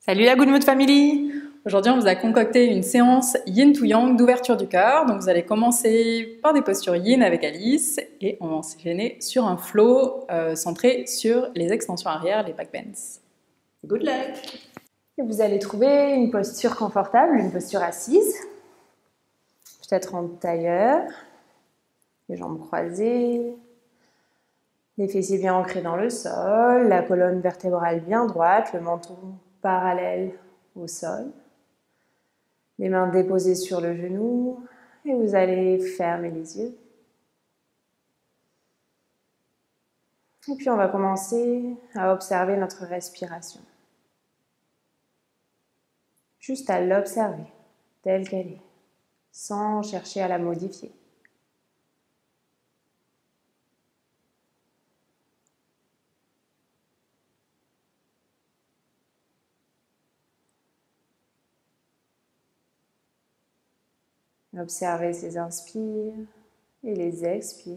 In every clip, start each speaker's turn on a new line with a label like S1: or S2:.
S1: Salut la Good Mood Family! Aujourd'hui, on vous a concocté une séance Yin to Yang d'ouverture du cœur. Donc, vous allez commencer par des postures Yin avec Alice et on va s'enchaîner sur un flow centré sur les extensions arrière, les back bends. Good luck!
S2: Et vous allez trouver une posture confortable, une posture assise, peut-être en tailleur, les jambes croisées, les fessiers bien ancrés dans le sol, la colonne vertébrale bien droite, le menton parallèle au sol. Les mains déposées sur le genou et vous allez fermer les yeux. Et puis on va commencer à observer notre respiration. Juste à l'observer telle qu'elle est, sans chercher à la modifier. Observez ces inspires et les expires.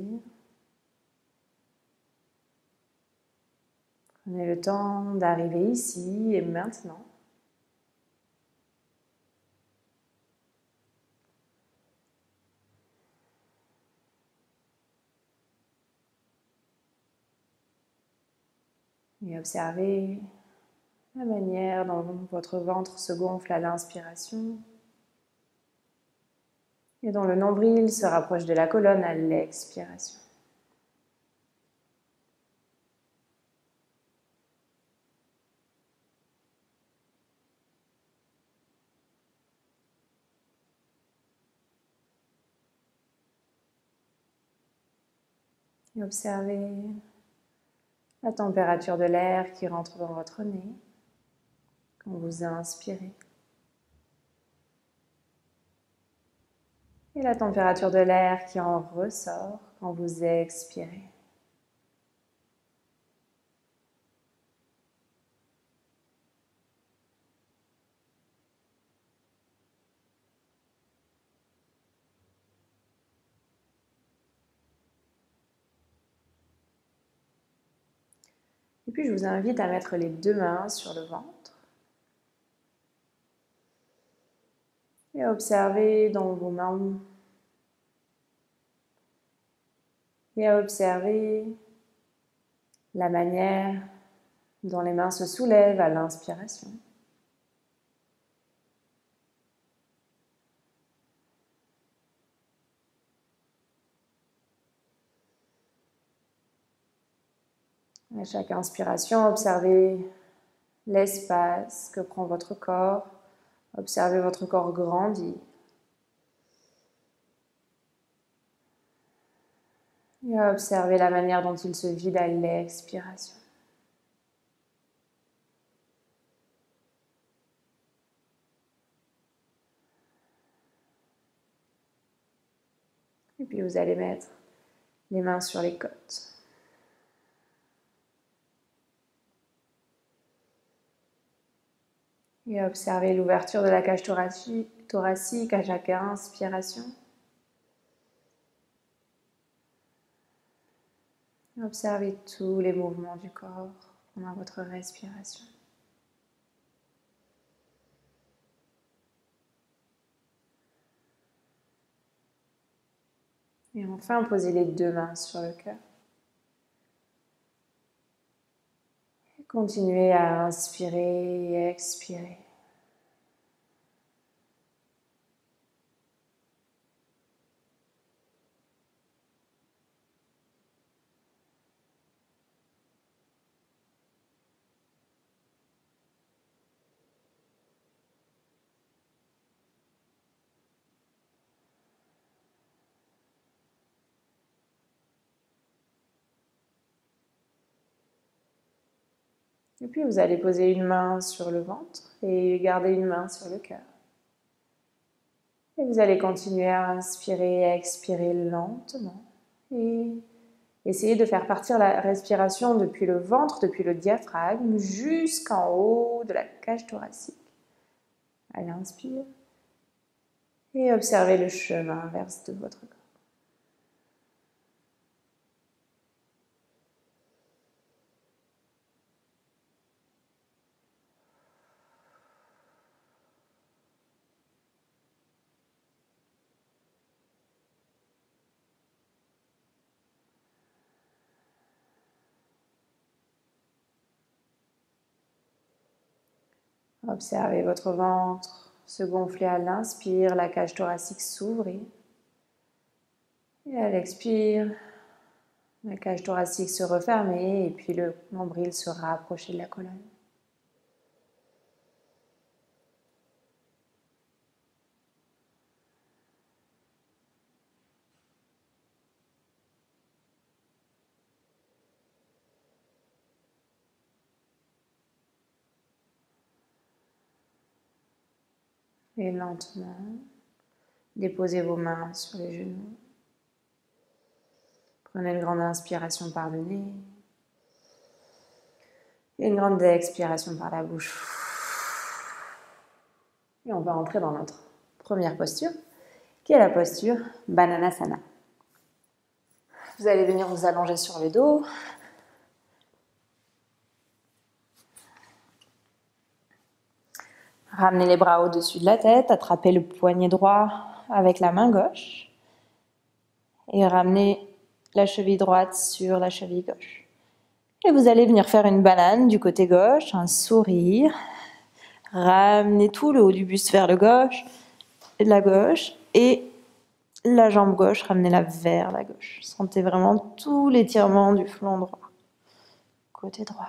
S2: Prenez le temps d'arriver ici et maintenant. Et observez la manière dont votre ventre se gonfle à l'inspiration et dont le nombril se rapproche de la colonne à l'expiration. Et observez la température de l'air qui rentre dans votre nez quand vous inspirez. Et la température de l'air qui en ressort quand vous expirez. Et puis je vous invite à mettre les deux mains sur le ventre et à observer dans vos mains et à observer la manière dont les mains se soulèvent à l'inspiration. À chaque inspiration, observez l'espace que prend votre corps. Observez votre corps grandir. Et observez la manière dont il se vide à l'expiration. Et puis vous allez mettre les mains sur les côtes. Et observez l'ouverture de la cage thoracique à chaque inspiration. Observez tous les mouvements du corps pendant votre respiration. Et enfin, posez les deux mains sur le cœur. Continuez à inspirer et expirer. Et puis vous allez poser une main sur le ventre et garder une main sur le cœur. Et vous allez continuer à inspirer et à expirer lentement. Et essayez de faire partir la respiration depuis le ventre, depuis le diaphragme, jusqu'en haut de la cage thoracique. À l'inspire. Et observez le chemin inverse de votre corps. Observez votre ventre se gonfler à l'inspire, la cage thoracique s'ouvrir. Et à l'expire, la cage thoracique se refermer et puis le nombril se rapprocher de la colonne. Et lentement, déposez vos mains sur les genoux. Prenez une grande inspiration par le nez. Et une grande expiration par la bouche. Et on va entrer dans notre première posture, qui est la posture Bananasana. Vous allez venir vous allonger sur le dos. Ramenez les bras au-dessus de la tête, attrapez le poignet droit avec la main gauche et ramenez la cheville droite sur la cheville gauche. Et vous allez venir faire une banane du côté gauche, un sourire. Ramenez tout le haut du buste vers le gauche, la gauche et la jambe gauche, ramenez-la vers la gauche. Sentez vraiment tout l'étirement du flanc droit, côté droit.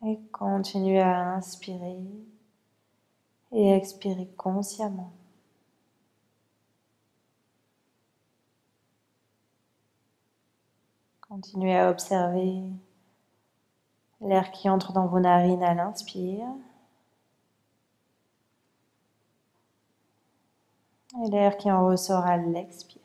S2: Et continuez à inspirer et expirer consciemment. Continuez à observer l'air qui entre dans vos narines à l'inspire et l'air qui en ressort à l'expire.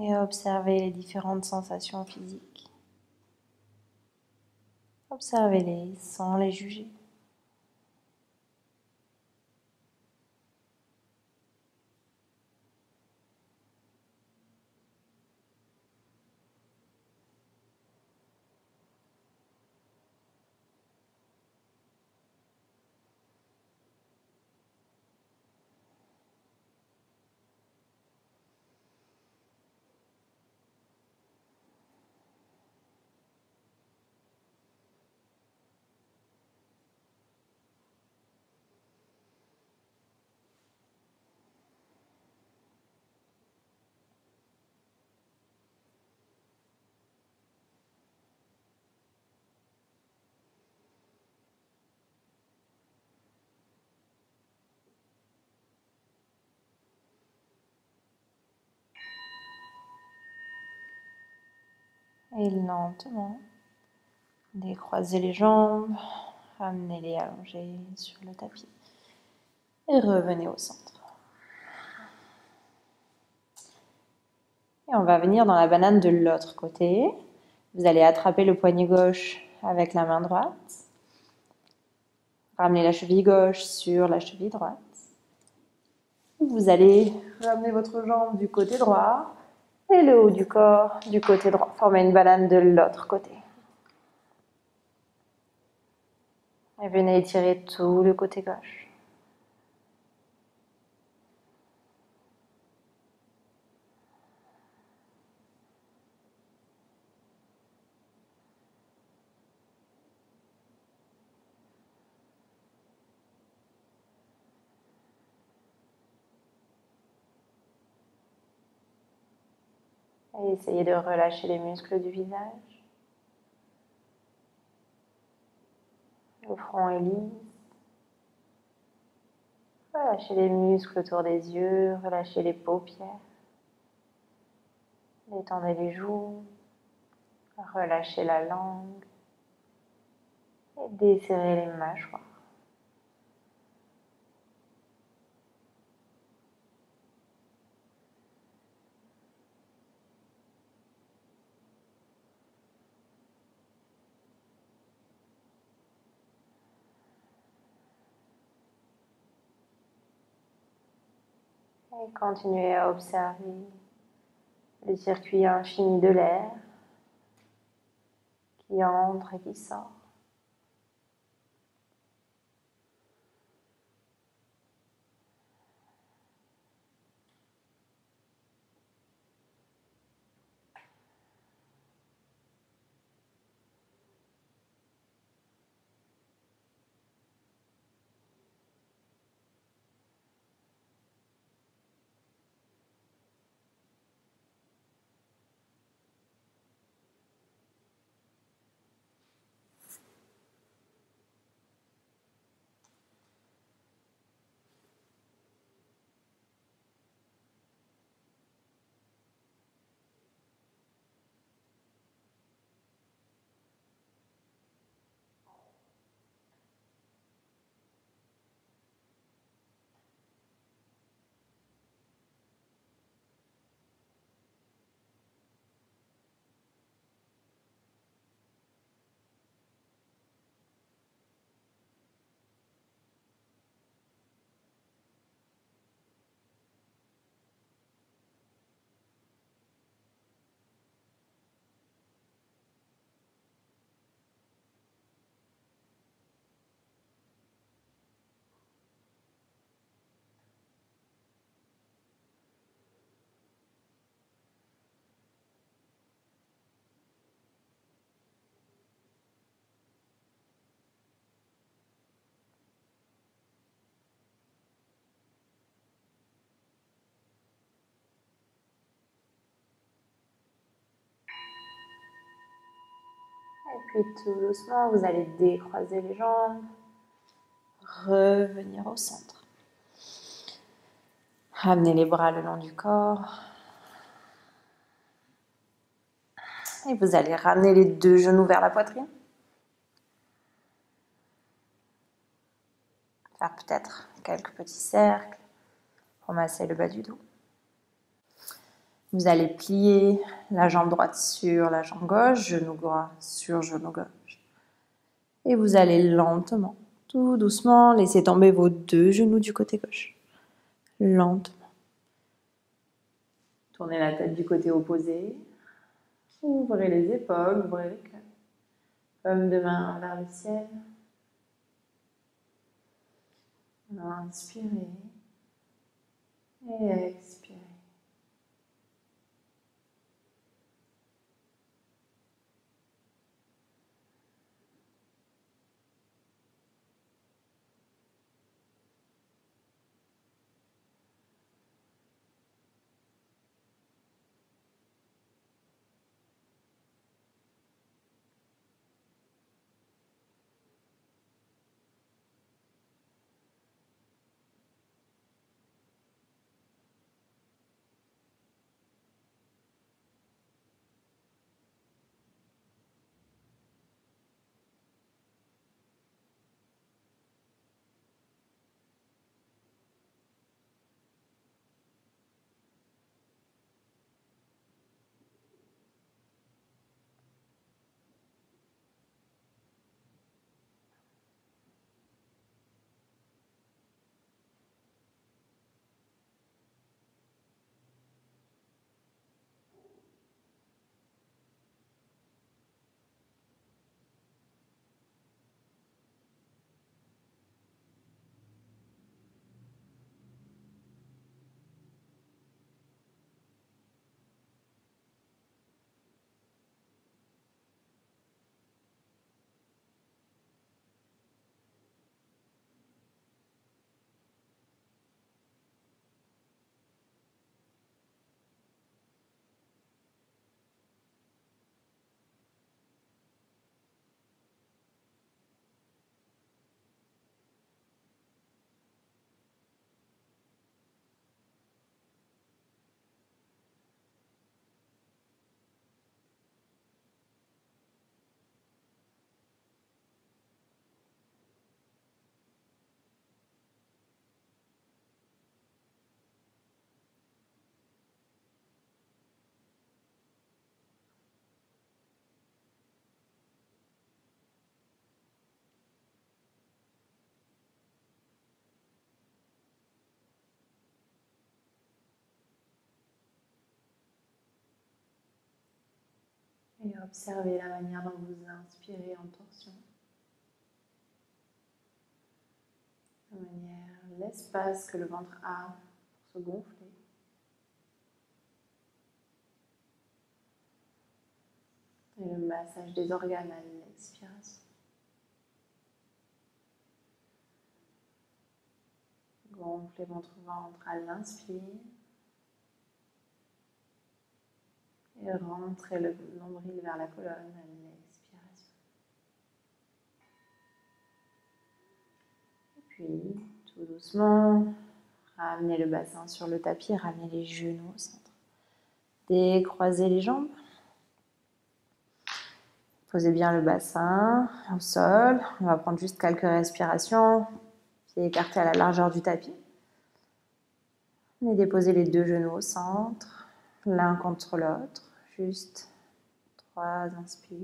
S2: Et observez les différentes sensations physiques. Observez-les sans les juger. Et lentement, décroisez les jambes, ramenez-les allongés sur le tapis et revenez au centre. Et on va venir dans la banane de l'autre côté. Vous allez attraper le poignet gauche avec la main droite. Ramenez la cheville gauche sur la cheville droite. Vous allez ramener votre jambe du côté droit et le haut du corps du côté droit. Formez une banane de l'autre côté. Et venez étirer tout le côté gauche. Et essayez de relâcher les muscles du visage. Le front est lisse. Relâchez les muscles autour des yeux, relâchez les paupières. Détendez les joues. Relâchez la langue. Et desserrez les mâchoires. Et continuez à observer le circuit infini de l'air qui entre et qui sort. Et puis tout doucement, vous allez décroiser les jambes, revenir au centre. Ramenez les bras le long du corps. Et vous allez ramener les deux genoux vers la poitrine. Faire peut-être quelques petits cercles pour masser le bas du dos. Vous allez plier la jambe droite sur la jambe gauche, genou droit sur genou gauche. Et vous allez lentement, tout doucement, laisser tomber vos deux genoux du côté gauche. Lentement. Tournez la tête du côté opposé. Ouvrez les épaules, ouvrez le cœur. Paume de main vers le ciel. Inspirez et expirez. Et observez la manière dont vous inspirez en torsion. La manière, l'espace que le ventre a pour se gonfler. Et le massage des organes à l'expiration. Gonflez votre ventre à l'inspire. Et rentrez le nombril vers la colonne à l'expiration. Et puis, tout doucement, ramenez le bassin sur le tapis, ramenez les genoux au centre. Décroisez les jambes. Posez bien le bassin au sol. On va prendre juste quelques respirations. Pieds écartés à la largeur du tapis. Et déposez les deux genoux au centre, l'un contre l'autre. Juste 3 inspires.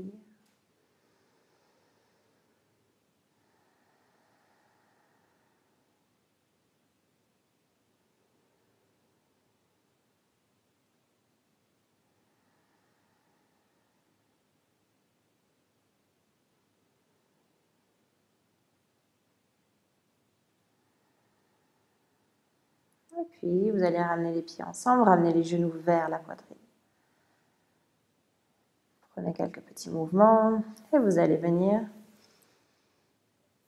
S2: Et puis, vous allez ramener les pieds ensemble, ramener les genoux vers la poitrine. Prenez quelques petits mouvements et vous allez venir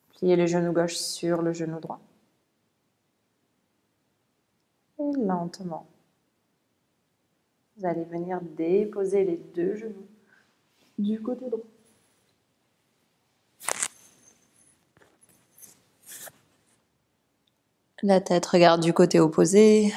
S2: plier le genou gauche sur le genou droit. Et lentement, vous allez venir déposer les deux genoux du côté droit. La tête regarde du côté opposé.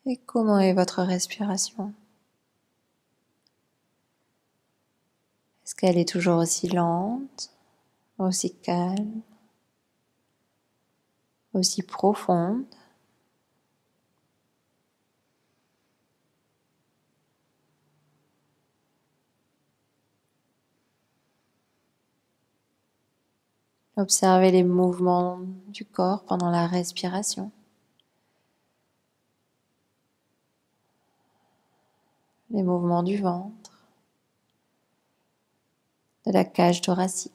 S2: Et comment est votre respiration? Est-ce qu'elle est toujours aussi lente, aussi calme, aussi profonde? Observez les mouvements du corps pendant la respiration. Les mouvements du ventre, de la cage thoracique.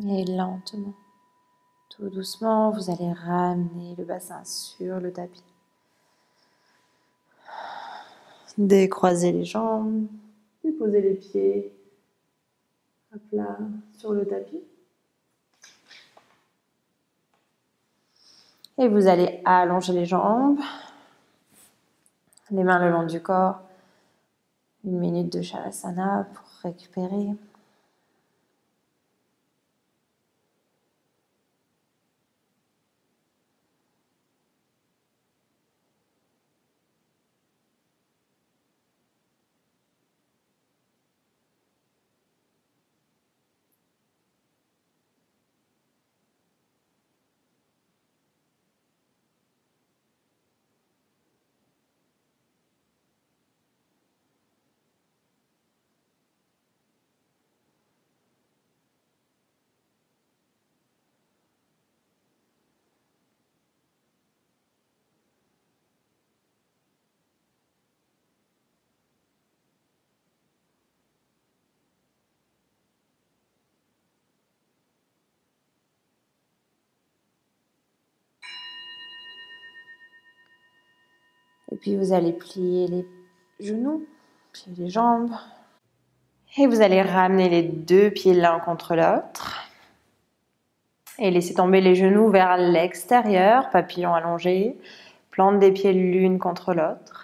S2: Et lentement, tout doucement, vous allez ramener le bassin sur le tapis. Décroisez les jambes, déposez les pieds à plat sur le tapis. Et vous allez allonger les jambes, les mains le long du corps. 1 minute de Shavasana pour récupérer. Et puis vous allez plier les genoux, plier les jambes. Et vous allez ramener les 2 pieds l'un contre l'autre. Et laissez tomber les genoux vers l'extérieur, papillon allongé. Plante des pieds l'une contre l'autre.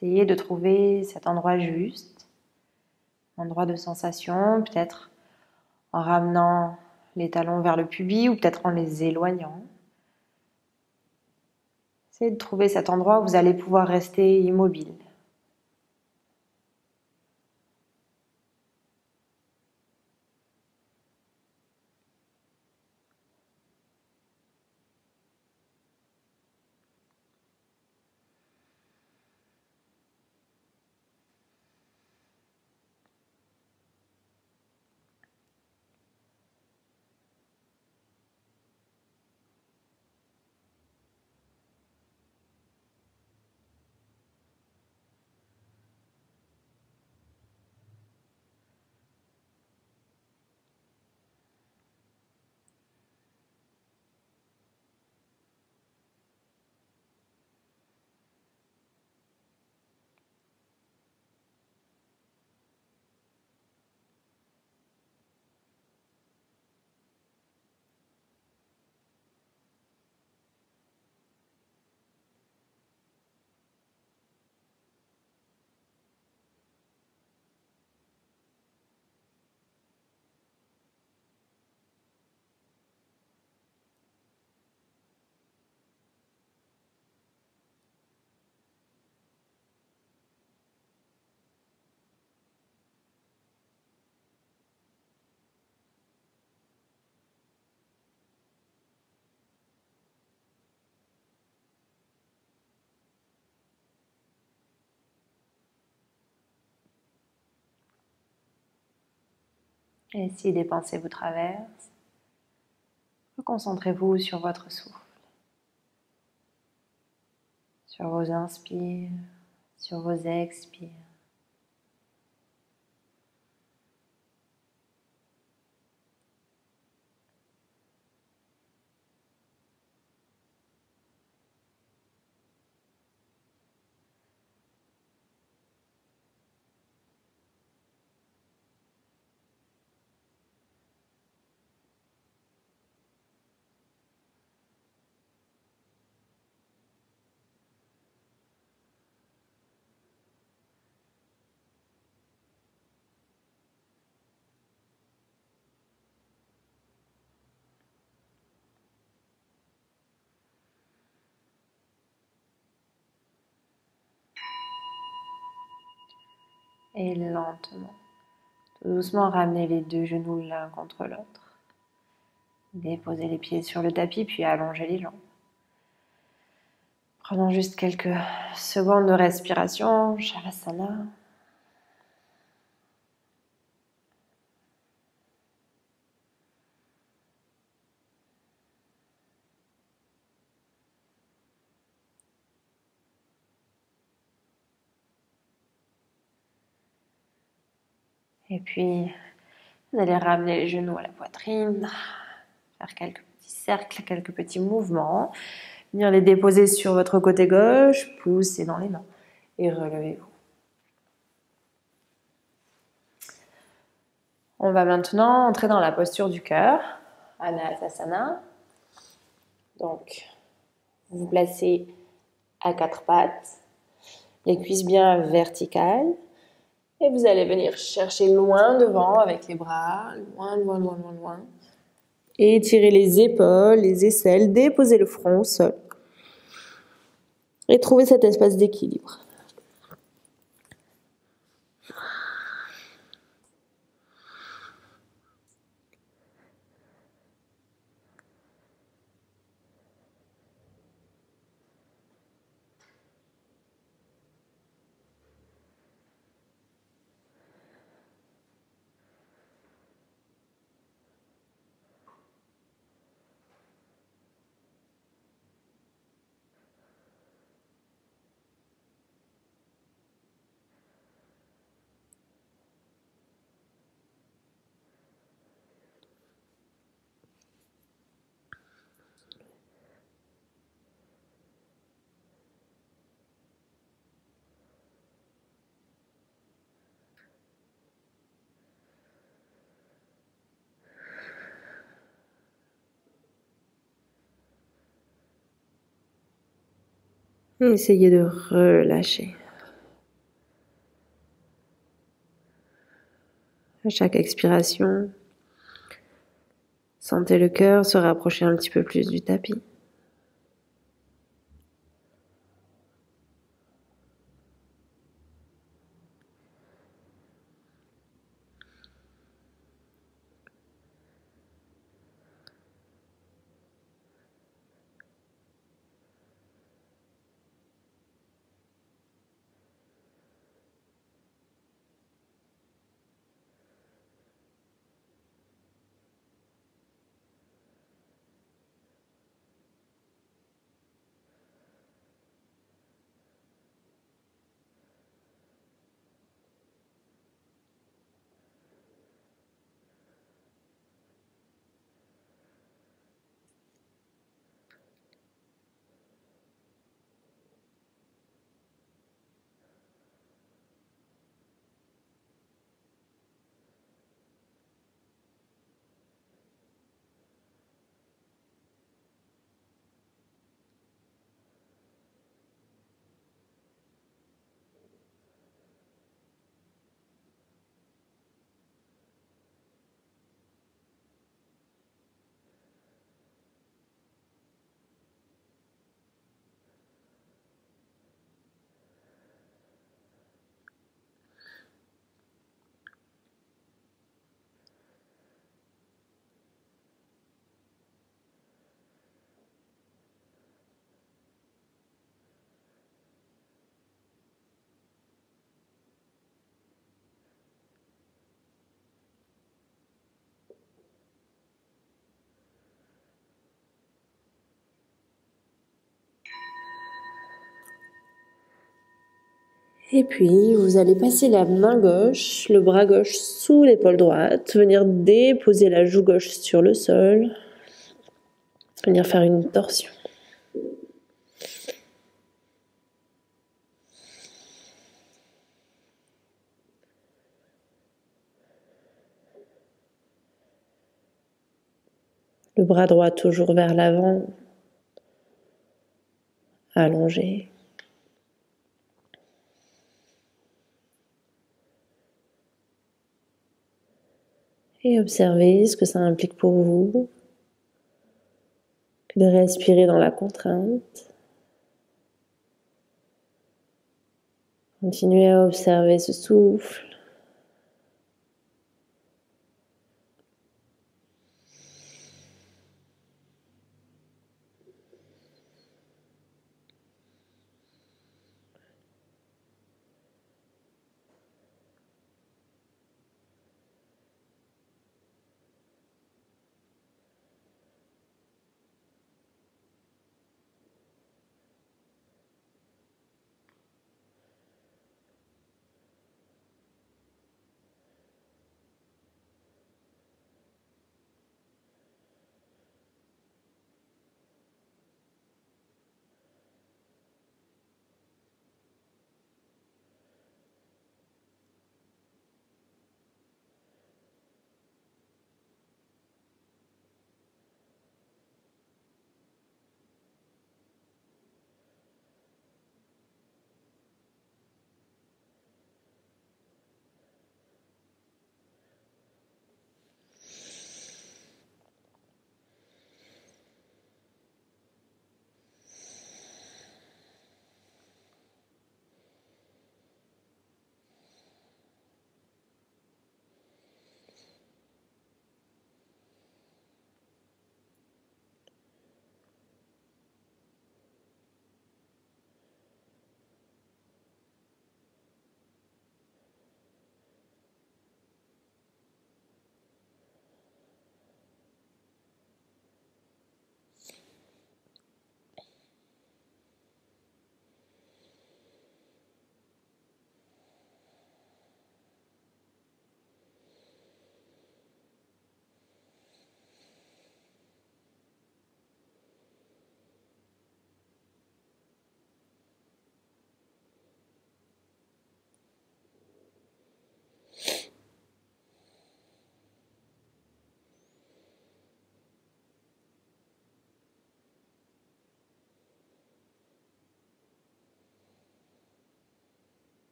S2: Essayez de trouver cet endroit juste, endroit de sensation, peut-être en ramenant les talons vers le pubis ou peut-être en les éloignant. Essayez de trouver cet endroit où vous allez pouvoir rester immobile. Et si des pensées vous traversent, concentrez-vous sur votre souffle, sur vos inspires, sur vos expires. Et lentement, tout doucement, ramenez les 2 genoux l'un contre l'autre. Déposez les pieds sur le tapis, puis allongez les jambes. Prenons juste quelques secondes de respiration, Shavasana. Et puis, vous allez ramener les genoux à la poitrine, faire quelques petits cercles, quelques petits mouvements. Venir les déposer sur votre côté gauche, pousser dans les mains et relevez-vous. On va maintenant entrer dans la posture du cœur, Anahatasana. Donc, vous vous placez à quatre pattes, les cuisses bien verticales. Et vous allez venir chercher loin devant avec les bras, loin, loin, loin, loin, loin. Et étirer les épaules, les aisselles, déposer le front au sol. Et trouver cet espace d'équilibre. Et essayez de relâcher. À chaque expiration, sentez le cœur se rapprocher un petit peu plus du tapis. Et puis, vous allez passer la main gauche, le bras gauche sous l'épaule droite, venir déposer la joue gauche sur le sol, venir faire une torsion. Le bras droit toujours vers l'avant, allongé. Et observez ce que ça implique pour vous que de respirer dans la contrainte. Continuez à observer ce souffle.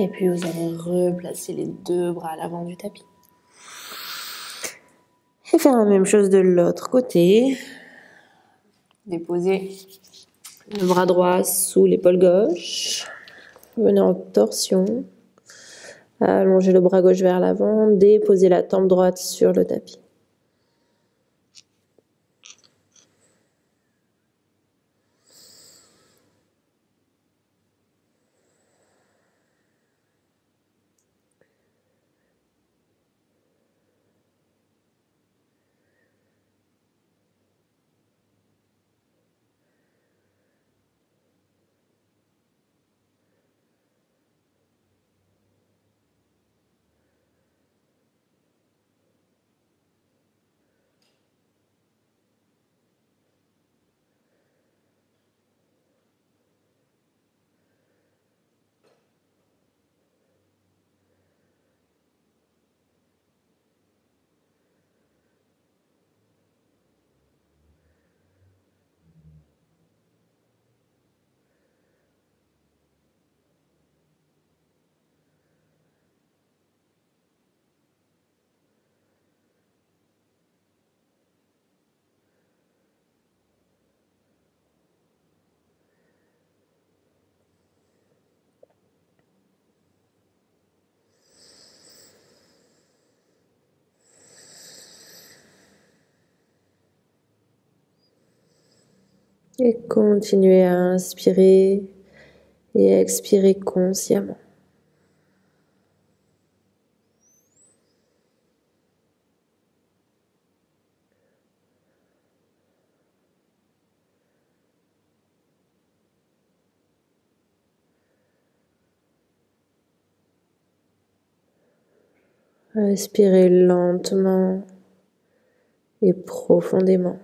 S2: Et puis vous allez replacer les 2 bras à l'avant du tapis. Et faire la même chose de l'autre côté. Déposez le bras droit sous l'épaule gauche. Venez en torsion. Allongez le bras gauche vers l'avant. Déposez la tempe droite sur le tapis. Et continuez à inspirer et à expirer consciemment. Inspirez lentement et profondément.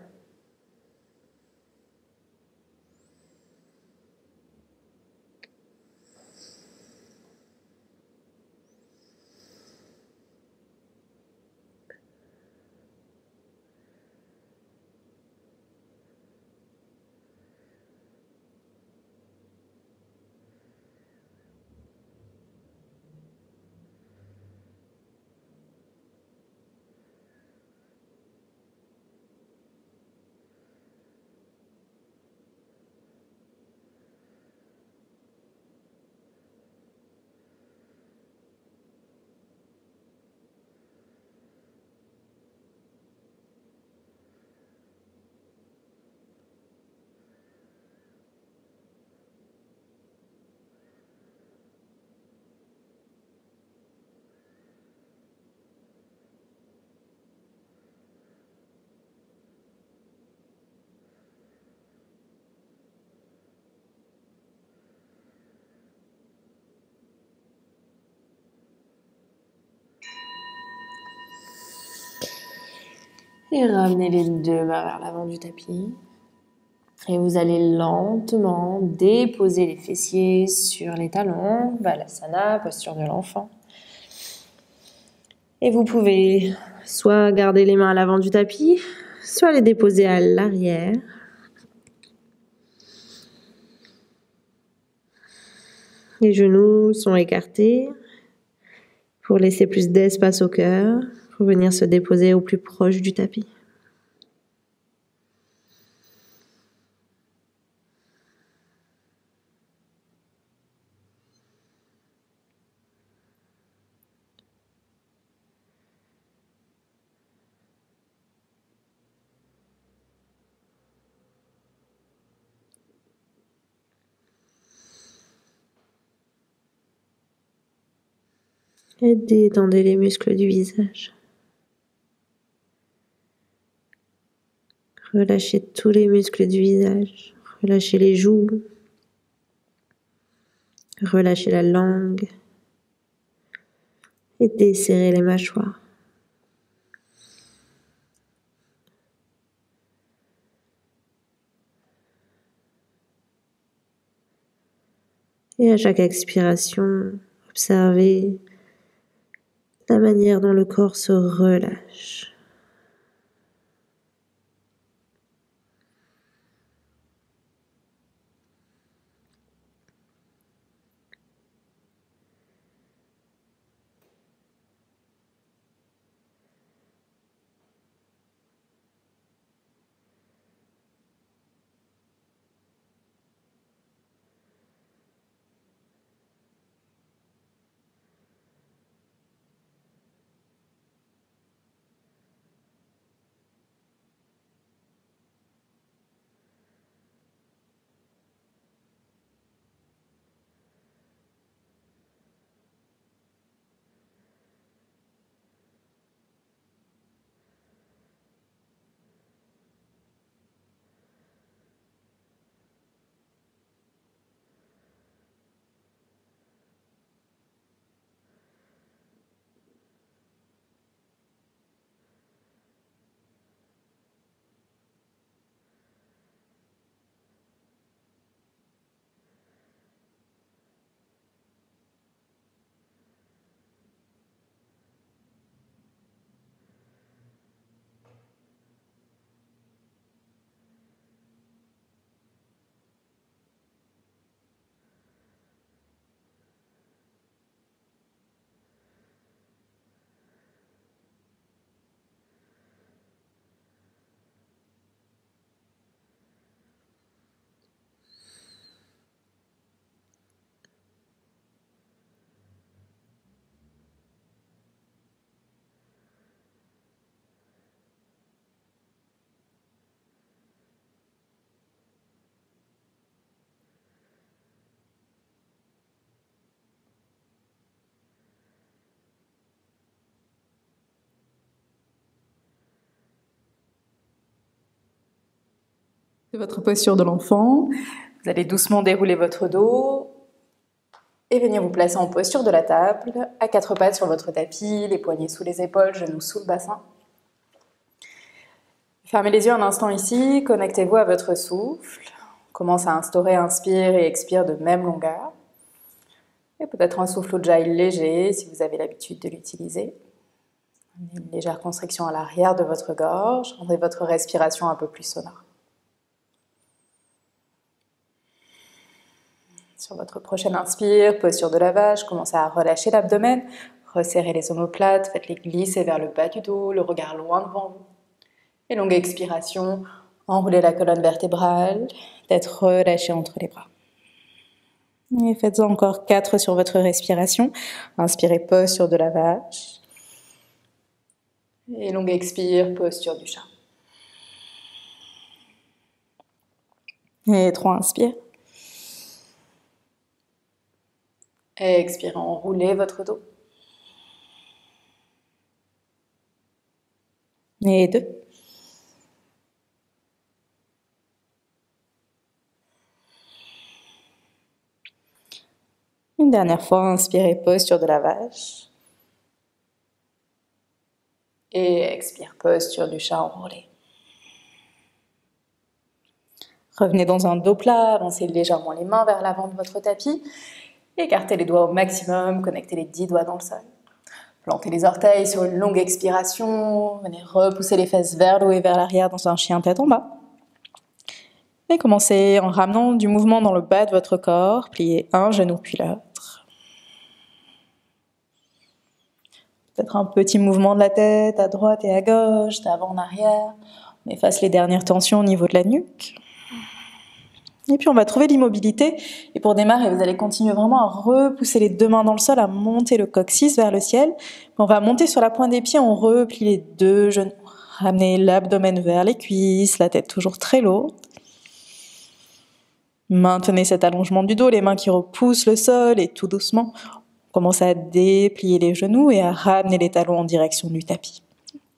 S2: Et ramenez les 2 mains vers l'avant du tapis. Et vous allez lentement déposer les fessiers sur les talons. Balasana, posture de l'enfant. Et vous pouvez soit garder les mains à l'avant du tapis, soit les déposer à l'arrière. Les genoux sont écartés pour laisser plus d'espace au cœur, pour venir se déposer au plus proche du tapis. Et détendez les muscles du visage. Relâchez tous les muscles du visage. Relâchez les joues. Relâchez la langue. Et desserrez les mâchoires. Et à chaque expiration, observez la manière dont le corps se relâche.
S1: de votre posture de l'enfant. Vous allez doucement dérouler votre dos et venir vous placer en posture de la table, à quatre pattes sur votre tapis, les poignets sous les épaules, genoux sous le bassin. Fermez les yeux un instant ici, connectez-vous à votre souffle. Commence à instaurer inspire et expire de même longueur. Et peut-être un souffle Ujjayi léger si vous avez l'habitude de l'utiliser. Une légère constriction à l'arrière de votre gorge, rendez votre respiration un peu plus sonore. Sur votre prochaine inspire, posture de la vache, commencez à relâcher l'abdomen, resserrez les omoplates, faites-les glisser vers le bas du dos, le regard loin devant vous. Et longue expiration, enroulez la colonne vertébrale, tête relâchée entre les bras. Et faites-en encore 4 sur votre respiration. Inspirez, posture de la vache. Et longue expire, posture du chat. Et 3, inspire. Et expirez, enroulez votre dos. Et 2. Une dernière fois, inspirez, posture de la vache. Et expire, posture du chat enroulé. Revenez dans un dos plat, avancez légèrement les mains vers l'avant de votre tapis. Écartez les doigts au maximum, connectez les 10 doigts dans le sol. Plantez les orteils sur une longue expiration. Venez repousser les fesses vers le haut et vers l'arrière dans un chien tête en bas. Et commencez en ramenant du mouvement dans le bas de votre corps. Pliez un genou puis l'autre. Peut-être un petit mouvement de la tête à droite et à gauche, d'avant en arrière. On efface les dernières tensions au niveau de la nuque. Et puis on va trouver l'immobilité. Et pour démarrer, vous allez continuer vraiment à repousser les deux mains dans le sol, à monter le coccyx vers le ciel. On va monter sur la pointe des pieds, on replie les deux genoux. Ramenez l'abdomen vers les cuisses, la tête toujours très lourde. Maintenez cet allongement du dos, les mains qui repoussent le sol et tout doucement, on commence à déplier les genoux et à ramener les talons en direction du tapis.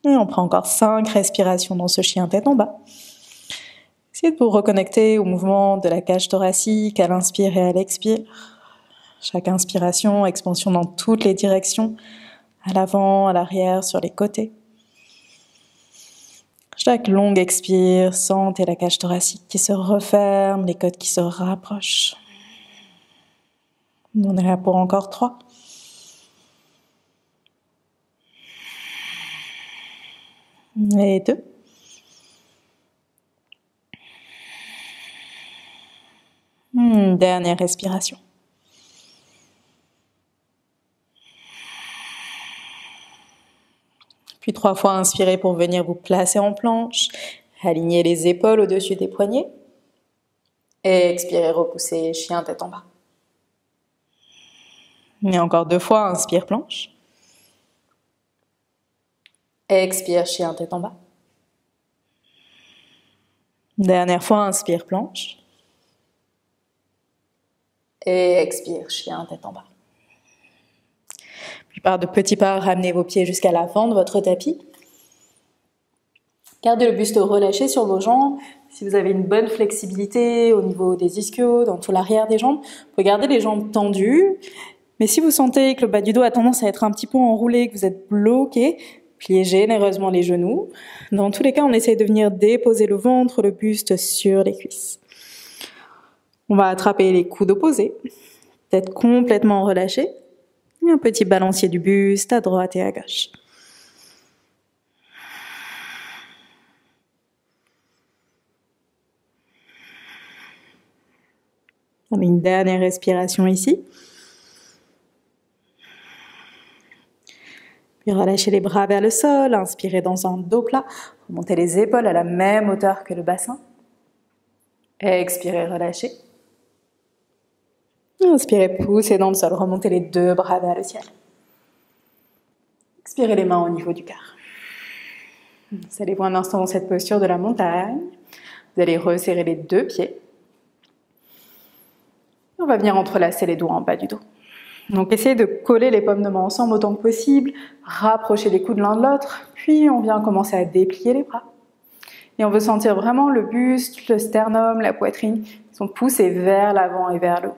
S1: Et on prend encore 5 respirations dans ce chien tête en bas. Essayez de vous reconnecter au mouvement de la cage thoracique à l'inspire et à l'expire. Chaque inspiration, expansion dans toutes les directions, à l'avant, à l'arrière, sur les côtés. Chaque longue expire, sentez la cage thoracique qui se referme, les côtes qui se rapprochent. On est là pour encore 3. Et 2. Dernière respiration. Puis 3 fois, inspirez pour venir vous placer en planche. Alignez les épaules au-dessus des poignets. Et expirez, repoussez, chien tête en bas. Et encore 2 fois, inspire, planche. Expire, chien tête en bas. Dernière fois, inspire, planche. Et expire, chien tête en bas. Puis par de petits pas, ramenez vos pieds jusqu'à l'avant de votre tapis. Gardez le buste relâché sur vos jambes. Si vous avez une bonne flexibilité au niveau des ischios, dans tout l'arrière des jambes, vous pouvez garder les jambes tendues. Mais si vous sentez que le bas du dos a tendance à être un petit peu enroulé, que vous êtes bloqué, pliez généreusement les genoux. Dans tous les cas, on essaie de venir déposer le ventre, le buste sur les cuisses. On va attraper les coudes opposés, tête complètement relâchée. Et un petit balancier du buste à droite et à gauche. On met une dernière respiration ici. Puis relâchez les bras vers le sol, inspirez dans un dos plat. Remontez les épaules à la même hauteur que le bassin. Expirez, relâchez. Inspirez, poussez dans le sol, remontez les 2 bras vers le ciel. Expirez les mains au niveau du cœur. Installez-vous un instant dans cette posture de la montagne. Vous allez resserrer les 2 pieds. On va venir entrelacer les doigts en bas du dos. Donc essayez de coller les paumes de main ensemble autant que possible, rapprocher les coudes l'un de l'autre, puis on vient commencer à déplier les bras. Et on veut sentir vraiment le buste, le sternum, la poitrine qui sont poussés vers l'avant et vers le haut.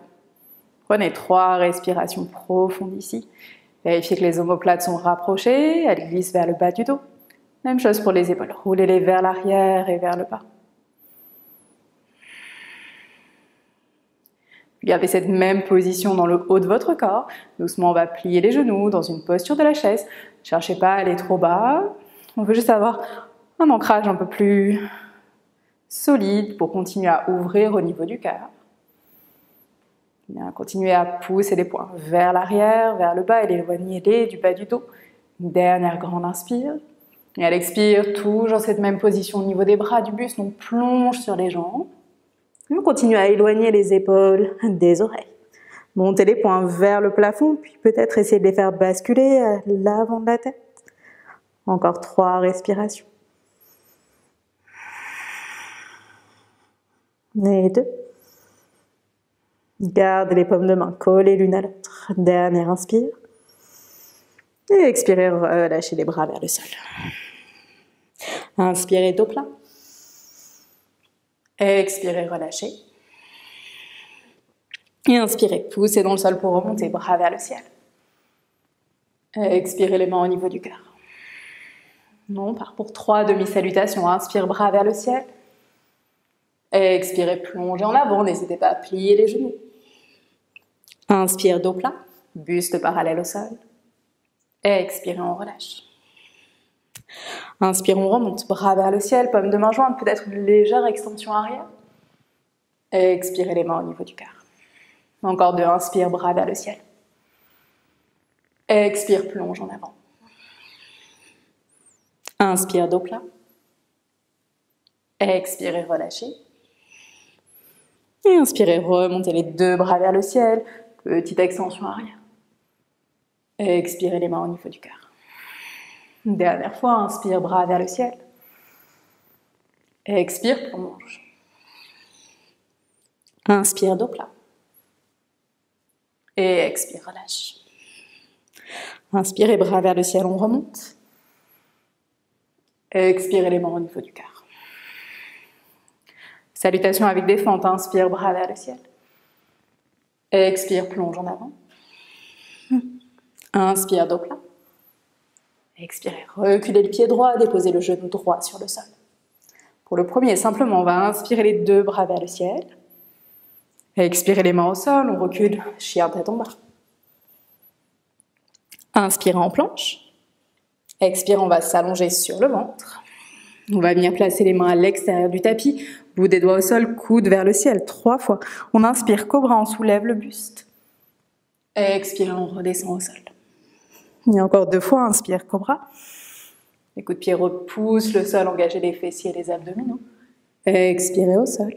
S1: Prenez 3 respirations profondes ici. Vérifiez que les omoplates sont rapprochées, elles glissent vers le bas du dos. Même chose pour les épaules, roulez-les vers l'arrière et vers le bas. Gardez cette même position dans le haut de votre corps. Doucement, on va plier les genoux dans une posture de la chaise. Ne cherchez pas à aller trop bas. On veut juste avoir un ancrage un peu plus solide pour continuer à ouvrir au niveau du cœur. Continuez à pousser les poings vers l'arrière, vers le bas et éloignez-les du bas du dos. Une dernière grande inspire. Et à l'expire, toujours cette même position au niveau des bras, du buste. On plonge sur les jambes. On continue à éloigner les épaules des oreilles. Montez les poings vers le plafond, puis peut-être essayer de les faire basculer à l'avant de la tête. Encore 3 respirations. Et 2. Gardez les paumes de main collées l'une à l'autre. Dernière inspire. Et expirez, relâchez les bras vers le sol. Inspirez, dos plat. Expirez, relâchez. Et inspirez, poussez dans le sol pour remonter, bras vers le ciel. Expirez les mains au niveau du cœur. On part pour 3 demi-salutations. Inspire, bras vers le ciel. Expirez, plongez en avant. N'hésitez pas à plier les genoux. Inspire, dos plat, buste parallèle au sol. Expirez, on relâche. Inspire, on remonte, bras vers le ciel, paume de main jointe, peut-être une légère extension arrière. Expirez les mains au niveau du cœur. Encore 2, inspire, bras vers le ciel. Expire, plonge en avant. Inspire, dos plat. Expirez, relâchez. Et inspirez, remontez les 2 bras vers le ciel. Petite extension arrière. Expirez les mains au niveau du cœur. Une dernière fois, inspire, bras vers le ciel. Expire, plonge. Inspire, dos plat. Et expire, relâche. Inspirez, bras vers le ciel, on remonte. Expirez les mains au niveau du cœur. Salutation avec des fentes, inspire, bras vers le ciel. Expire, plonge en avant. Inspire, dos plat. Expirez, reculez le pied droit, déposez le genou droit sur le sol. Pour le premier, simplement, on va inspirer les 2 bras vers le ciel. Expirez les mains au sol, on recule, chien tête en bas. Inspirez en planche. Expire, on va s'allonger sur le ventre. On va venir placer les mains à l'extérieur du tapis, bout des doigts au sol, coude vers le ciel, 3 fois. On inspire, cobra, on soulève le buste. Expire, on redescend au sol. Et encore 2 fois, inspire, cobra. Les coups de pied repoussent le sol, engagez les fessiers et les abdominaux. Expirez au sol.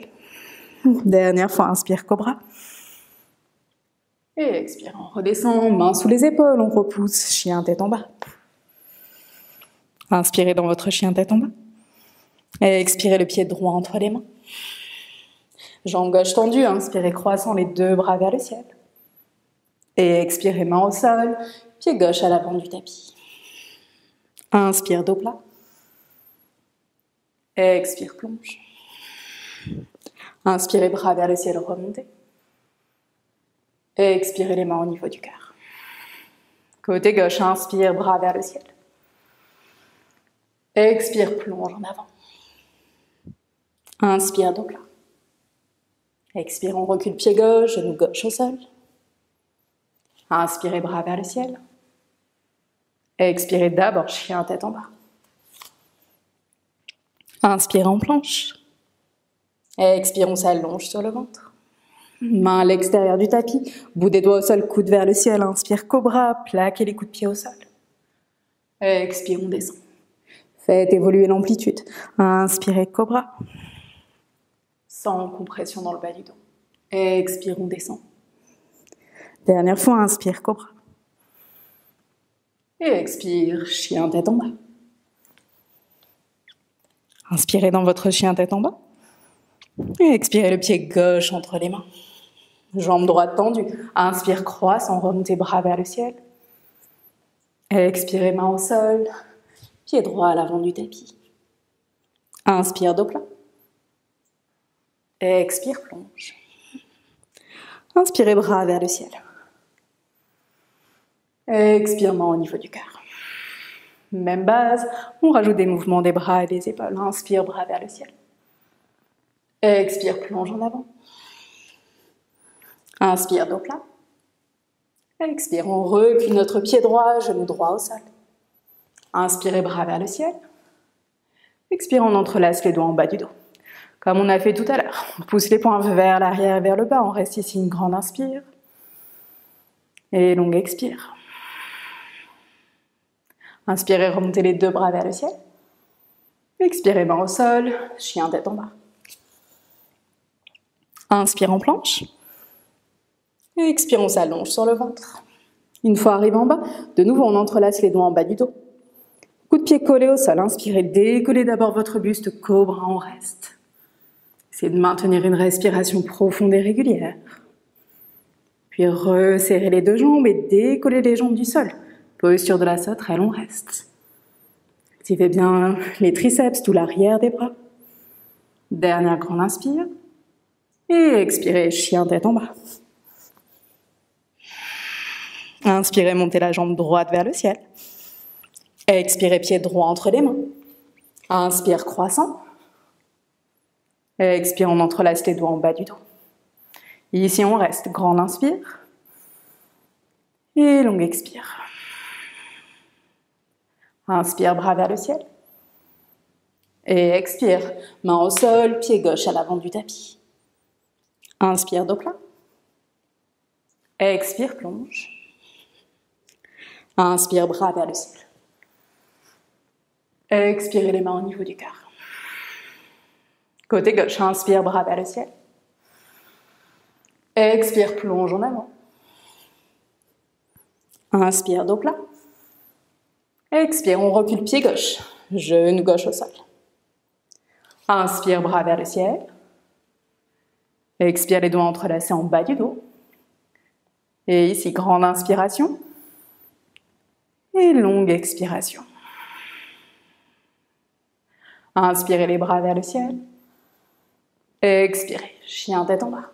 S1: Dernière fois, inspire, cobra. Et expire, on redescend, mains sous les épaules, on repousse, chien tête en bas. Inspirez dans votre chien tête en bas. Et expirez le pied droit entre les mains. Jambe gauche tendue, inspirez croissant les 2 bras vers le ciel. Et expirez main au sol, pied gauche à l'avant du tapis. Inspire, dos plat. Expire, plonge. Inspirez, bras vers le ciel, remontez. Expirez les mains au niveau du cœur. Côté gauche, inspire, bras vers le ciel. Expire, plonge en avant. Inspire, dos plat. Expire, on recule pied gauche, genou gauche au sol. Inspirez, bras vers le ciel. Expirez d'abord, chien tête en bas. Inspire en planche. Expire, on s'allonge sur le ventre. Main à l'extérieur du tapis, bout des doigts au sol, coude vers le ciel. Inspire, cobra, plaquez les coups de pied au sol. Expire, on descend. Faites évoluer l'amplitude. Inspirez, cobra. Sans compression dans le bas du dos. Expire, on descend. Dernière fois, inspire, cobra. Et expire, chien tête en bas. Inspirez dans votre chien tête en bas. Et expirez le pied gauche entre les mains. Jambe droite tendue. Inspire, croissant, remontez bras vers le ciel. Expirez, main au sol. Pied droit à l'avant du tapis. Inspire, dos plat. Expire, plonge. Inspirez, bras vers le ciel. Expire, main au niveau du cœur. Même base, on rajoute des mouvements des bras et des épaules. Inspire, bras vers le ciel. Expire, plonge en avant. Inspire, dos plat. Expire, on recule notre pied droit, genou droit au sol. Inspirez, bras vers le ciel. Expire, on entrelace les doigts en bas du dos. Comme on a fait tout à l'heure, on pousse les poings vers l'arrière et vers le bas. On reste ici, une grande inspire. Et longue expire. Inspirez, remontez les deux bras vers le ciel. Expirez, main au sol, chien tête en bas. Inspire en planche. Et expire, on s'allonge sur le ventre. Une fois arrivé en bas, de nouveau on entrelace les doigts en bas du dos. Coup de pied collé au sol, inspirez, décollez d'abord votre buste, cobra, on reste. Essayez de maintenir une respiration profonde et régulière. Puis resserrez les deux jambes et décollez les jambes du sol. Posture de la sauterelle, on reste. Activez bien les triceps, tout l'arrière des bras. Dernière grande inspire. Et expirez, chien tête en bas. Inspirez, montez la jambe droite vers le ciel. Expirez, pied droit entre les mains. Inspire, croissant. Expire, on entrelace les doigts en bas du dos. Ici, on reste. Grande inspire. Et longue expire. Inspire, bras vers le ciel. Et expire, main au sol, pied gauche à l'avant du tapis. Inspire, dos plat. Expire, plonge. Inspire, bras vers le ciel. Expirez les mains au niveau du cœur. Côté gauche, inspire, bras vers le ciel. Expire, plonge en avant. Inspire, dos plat. Expire, on recule pied gauche, genou gauche au sol. Inspire, bras vers le ciel. Expire, les doigts entrelacés en bas du dos. Et ici, grande inspiration. Et longue expiration. Inspirez les bras vers le ciel. Expirez, chien tête en bas.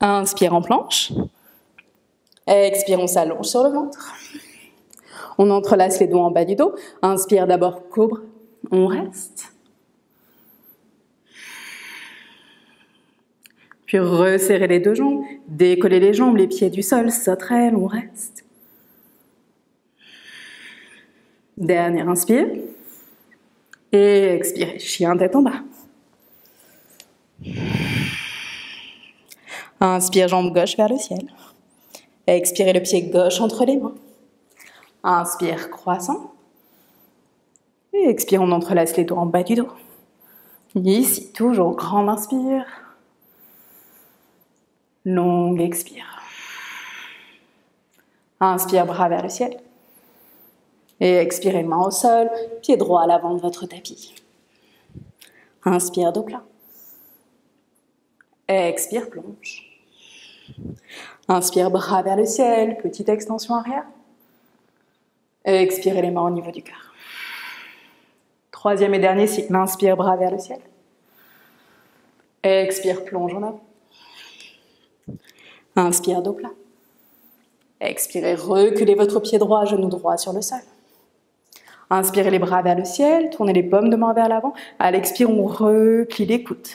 S1: Inspire en planche. Expire, on s'allonge sur le ventre. On entrelace les doigts en bas du dos. Inspire d'abord, cobra. On reste. Puis resserrez les deux jambes. Décollez les jambes, les pieds du sol. Sauterelle, on reste. Dernière inspire. Et expirez, chien tête en bas. Inspire, jambe gauche vers le ciel. Expirez le pied gauche entre les mains. Inspire, croissant. Et expire, on entrelace les doigts en bas du dos. Ici, toujours grande inspire. Longue expire. Inspire, bras vers le ciel. Et expirez, main au sol, pied droit à l'avant de votre tapis. Inspire, dos plat. Expire, plonge. Inspire, bras vers le ciel, petite extension arrière. Expirez les mains au niveau du cœur. Troisième et dernier cycle, inspire, bras vers le ciel. Expire, plonge en avant. Inspire, dos plat. Expirez, reculez votre pied droit, genou droit sur le sol. Inspirez les bras vers le ciel, tournez les paumes de main vers l'avant. À l'expire, on replie les coudes.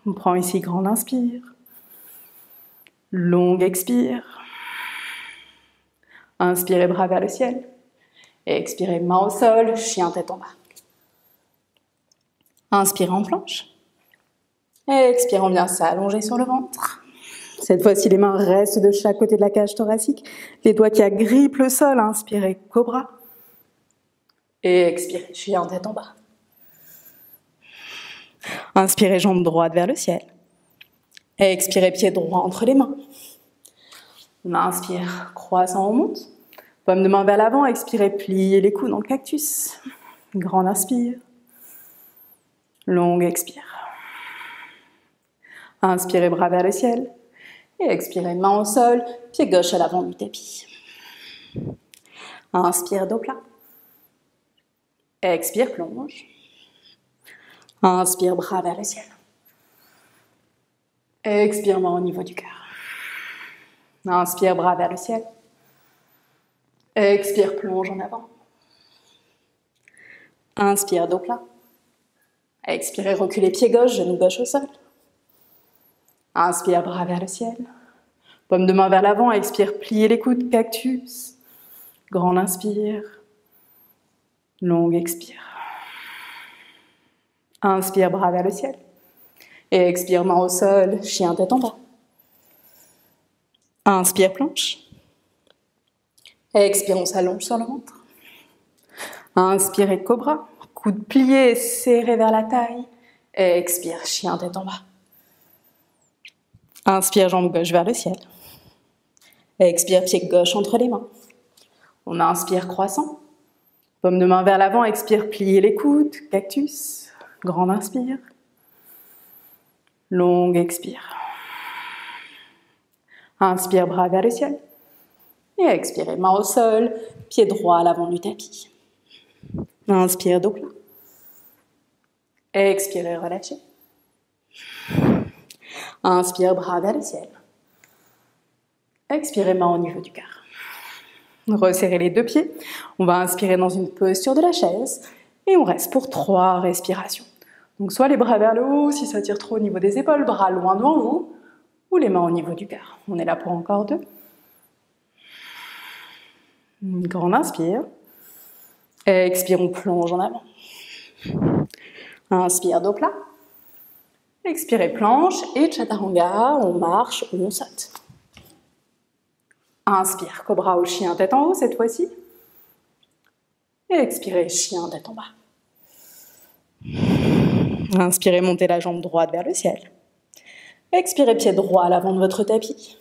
S1: On prend ici grande inspire. Longue expire. Inspirez, bras vers le ciel. Et expirez, main au sol, chien tête en bas. Inspirez en planche. Et expirez, on vient s'allonger sur le ventre. Cette fois-ci, les mains restent de chaque côté de la cage thoracique. Les doigts qui agrippent le sol. Inspirez, cobra. Et expirez, chien tête en bas. Inspirez, jambe droite vers le ciel. Et expirez, pied droit entre les mains. On inspire, croissant, on monte. Paume de main vers l'avant, expirez, pliez les coudes en cactus. Grande inspire. Longue expire. Inspirez, bras vers le ciel. Et expirez, main au sol, pied gauche à l'avant du tapis. Inspire, dos plat. Expire, plonge. Inspire, bras vers le ciel. Expire, main au niveau du cœur. Inspire, bras vers le ciel. Expire, plonge en avant. Inspire, dos plat. Expirez, reculez pied gauche, genou gauche au sol. Inspire, bras vers le ciel. Paume de main vers l'avant, expire, pliez les coudes, cactus. Grand inspire. Long expire. Inspire, bras vers le ciel. Et expire, main au sol, chien tête en bas. Inspire, planche. Expire, on s'allonge sur le ventre. Inspirez, cobra. Coude plié, serré vers la taille. Expire, chien tête en bas. Inspire, jambe gauche vers le ciel. Expire, pied gauche entre les mains. On inspire, croissant. Paume de main vers l'avant, expire, pliez les coudes, cactus. Grand inspire. Long expire. Inspire, bras vers le ciel. Et expirez, main au sol, pied droit à l'avant du tapis. Inspire, dos plat. Expirez, relâchez. Inspire, bras vers le ciel. Expirez, main au niveau du cœur. Resserrez les deux pieds. On va inspirer dans une posture de la chaise. Et on reste pour 3 respirations. Donc soit les bras vers le haut, si ça tire trop au niveau des épaules, bras loin devant vous, ou les mains au niveau du cœur. On est là pour encore 2. Grand inspire. Expire, on plonge en avant. Inspire, dos plat. Expirez, planche et chaturanga, on marche ou on saute. Inspire, cobra ou chien tête en haut cette fois-ci. Et expirez, chien tête en bas. Inspirez, montez la jambe droite vers le ciel. Expirez, pied droit à l'avant de votre tapis.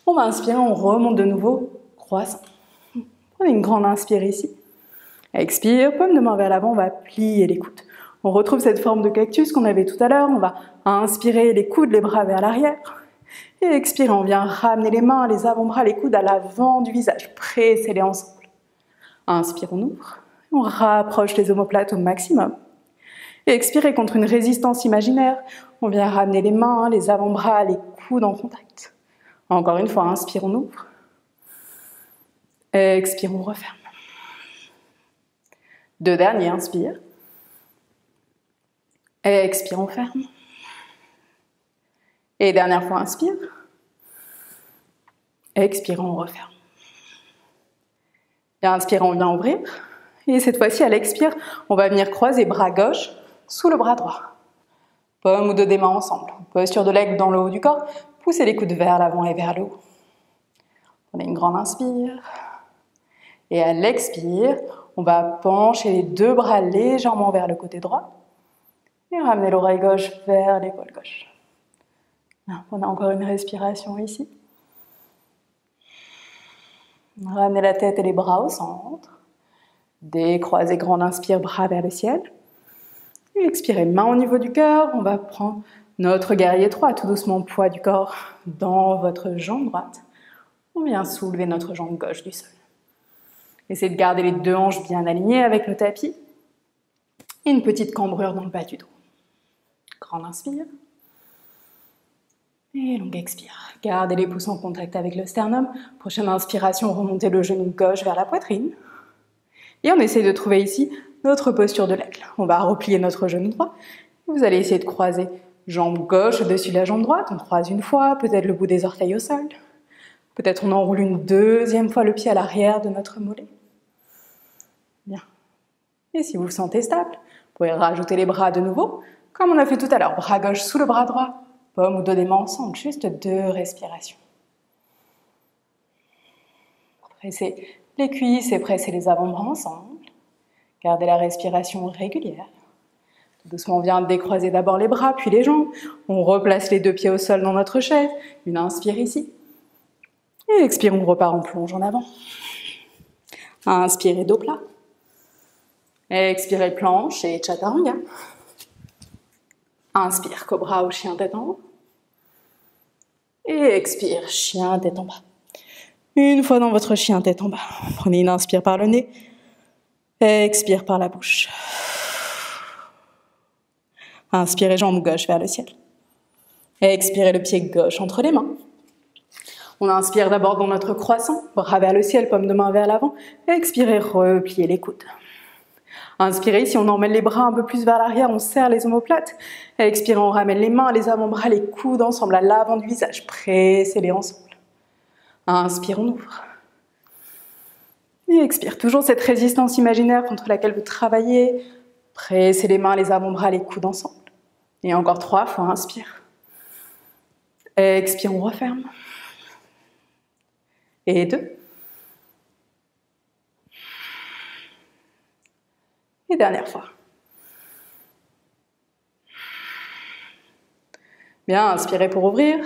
S1: On va inspirer, on remonte de nouveau, croissant. Prenez une grande inspire ici. Expire, paume de main vers l'avant, on va plier les coudes. On retrouve cette forme de cactus qu'on avait tout à l'heure. On va inspirer les coudes, les bras vers l'arrière. Et expire, on vient ramener les mains, les avant-bras, les coudes à l'avant du visage. Pressez-les ensemble. Inspire, on ouvre. On rapproche les omoplates au maximum. Et expirez contre une résistance imaginaire. On vient ramener les mains, les avant-bras, les coudes en contact. Encore une fois, inspire, on ouvre. Expire, on referme. 2 derniers, inspire. Expire, on ferme. Et dernière fois, inspire. Expire, on referme. Et inspire, on vient ouvrir. Et cette fois-ci, à l'expire, on va venir croiser bras gauche sous le bras droit. Paume ou 2 des mains ensemble. Posture de l'aigle dans le haut du corps. Poussez les coudes vers l'avant et vers le haut. Prenez une grande inspire. Et à l'expire, on va pencher les 2 bras légèrement vers le côté droit. Et ramener l'oreille gauche vers l'épaule gauche. On a encore une respiration ici. Ramenez la tête et les bras au centre. Décroisez, grande inspire, bras vers le ciel. Et expirez, main au niveau du cœur. On va prendre notre guerrier 3, tout doucement, poids du corps dans votre jambe droite. On vient soulever notre jambe gauche du sol. Essayez de garder les 2 hanches bien alignées avec le tapis. Et une petite cambrure dans le bas du dos. Grande inspire. Et longue expire. Gardez les pouces en contact avec le sternum. Prochaine inspiration, remontez le genou gauche vers la poitrine. Et on essaie de trouver ici notre posture de l'aigle. On va replier notre genou droit. Vous allez essayer de croiser jambe gauche au-dessus de la jambe droite. On croise une fois, peut-être le bout des orteils au sol. Peut-être on enroule une 2e fois le pied à l'arrière de notre mollet. Bien. Et si vous le sentez stable, vous pouvez rajouter les bras de nouveau, comme on a fait tout à l'heure. Bras gauche sous le bras droit, paume ou 2 des mains ensemble, juste 2 respirations. Pressez les cuisses et pressez les avant-bras ensemble. Gardez la respiration régulière. Tout doucement, on vient décroiser d'abord les bras, puis les jambes. On replace les 2 pieds au sol dans notre chaise. Une inspire ici. Et expire, on repart en plonge en avant. Inspirez, dos plat. Expirez, planche et chaturanga. Inspire, cobra ou chien tête en haut. Et expire, chien tête en bas. Une fois dans votre chien tête en bas, prenez une inspire par le nez. Expire par la bouche. Inspirez jambe gauche vers le ciel. Expirez le pied gauche entre les mains. On inspire d'abord dans notre croissant, bras vers le ciel, paume de main vers l'avant. Expirez, repliez les coudes. Inspirez, ici on emmène les bras un peu plus vers l'arrière, on serre les omoplates. Expirez, on ramène les mains, les avant-bras, les coudes ensemble à l'avant du visage. Pressez-les ensemble. Inspire, on ouvre. Et expire, toujours cette résistance imaginaire contre laquelle vous travaillez. Pressez les mains, les avant-bras, les coudes ensemble. Et encore 3 fois, inspire. Expire, on referme. Et 2. Et dernière fois. Bien, inspirez pour ouvrir.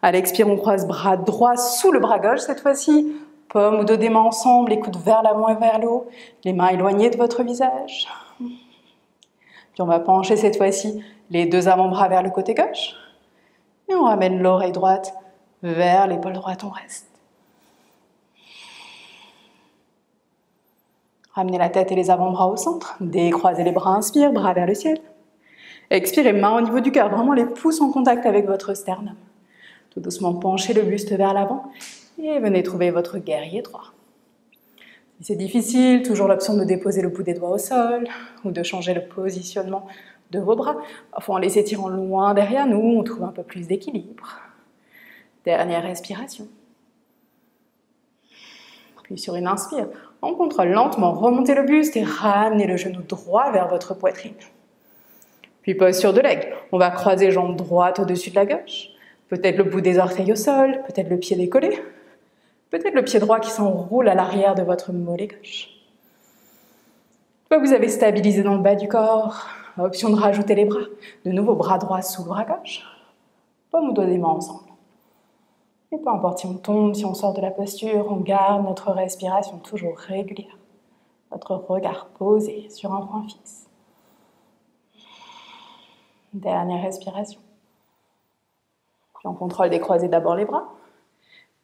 S1: À l'expire, on croise bras droit sous le bras gauche cette fois-ci. Paume ou dos des mains ensemble, les coudes vers l'avant et vers le haut. Les mains éloignées de votre visage. Puis on va pencher cette fois-ci les 2 avant-bras vers le côté gauche. Et on ramène l'oreille droite vers l'épaule droite, on reste. Ramenez la tête et les avant-bras au centre. Décroisez les bras, inspire, bras vers le ciel. Expirez, main au niveau du cœur, vraiment les pouces en contact avec votre sternum. Tout doucement, penchez le buste vers l'avant et venez trouver votre guerrier droit. Si c'est difficile, toujours l'option de déposer le bout des doigts au sol ou de changer le positionnement de vos bras. Parfois, en les étirant loin derrière nous, on trouve un peu plus d'équilibre. Dernière respiration. Puis sur une inspire, on contrôle lentement, remontez le buste et ramenez le genou droit vers votre poitrine. Puis posture de l'aigle. On va croiser jambe droite au-dessus de la gauche. Peut-être le bout des orteils au sol, peut-être le pied décollé. Peut-être le pied droit qui s'enroule à l'arrière de votre mollet gauche. Une fois que vous avez stabilisé dans le bas du corps, option de rajouter les bras. De nouveau, bras droit sous le bras gauche. Paume ou dos des mains ensemble. Et peu importe si on tombe, si on sort de la posture, on garde notre respiration toujours régulière. Notre regard posé sur un point fixe. Dernière respiration. Puis on contrôle décroiser d'abord les bras.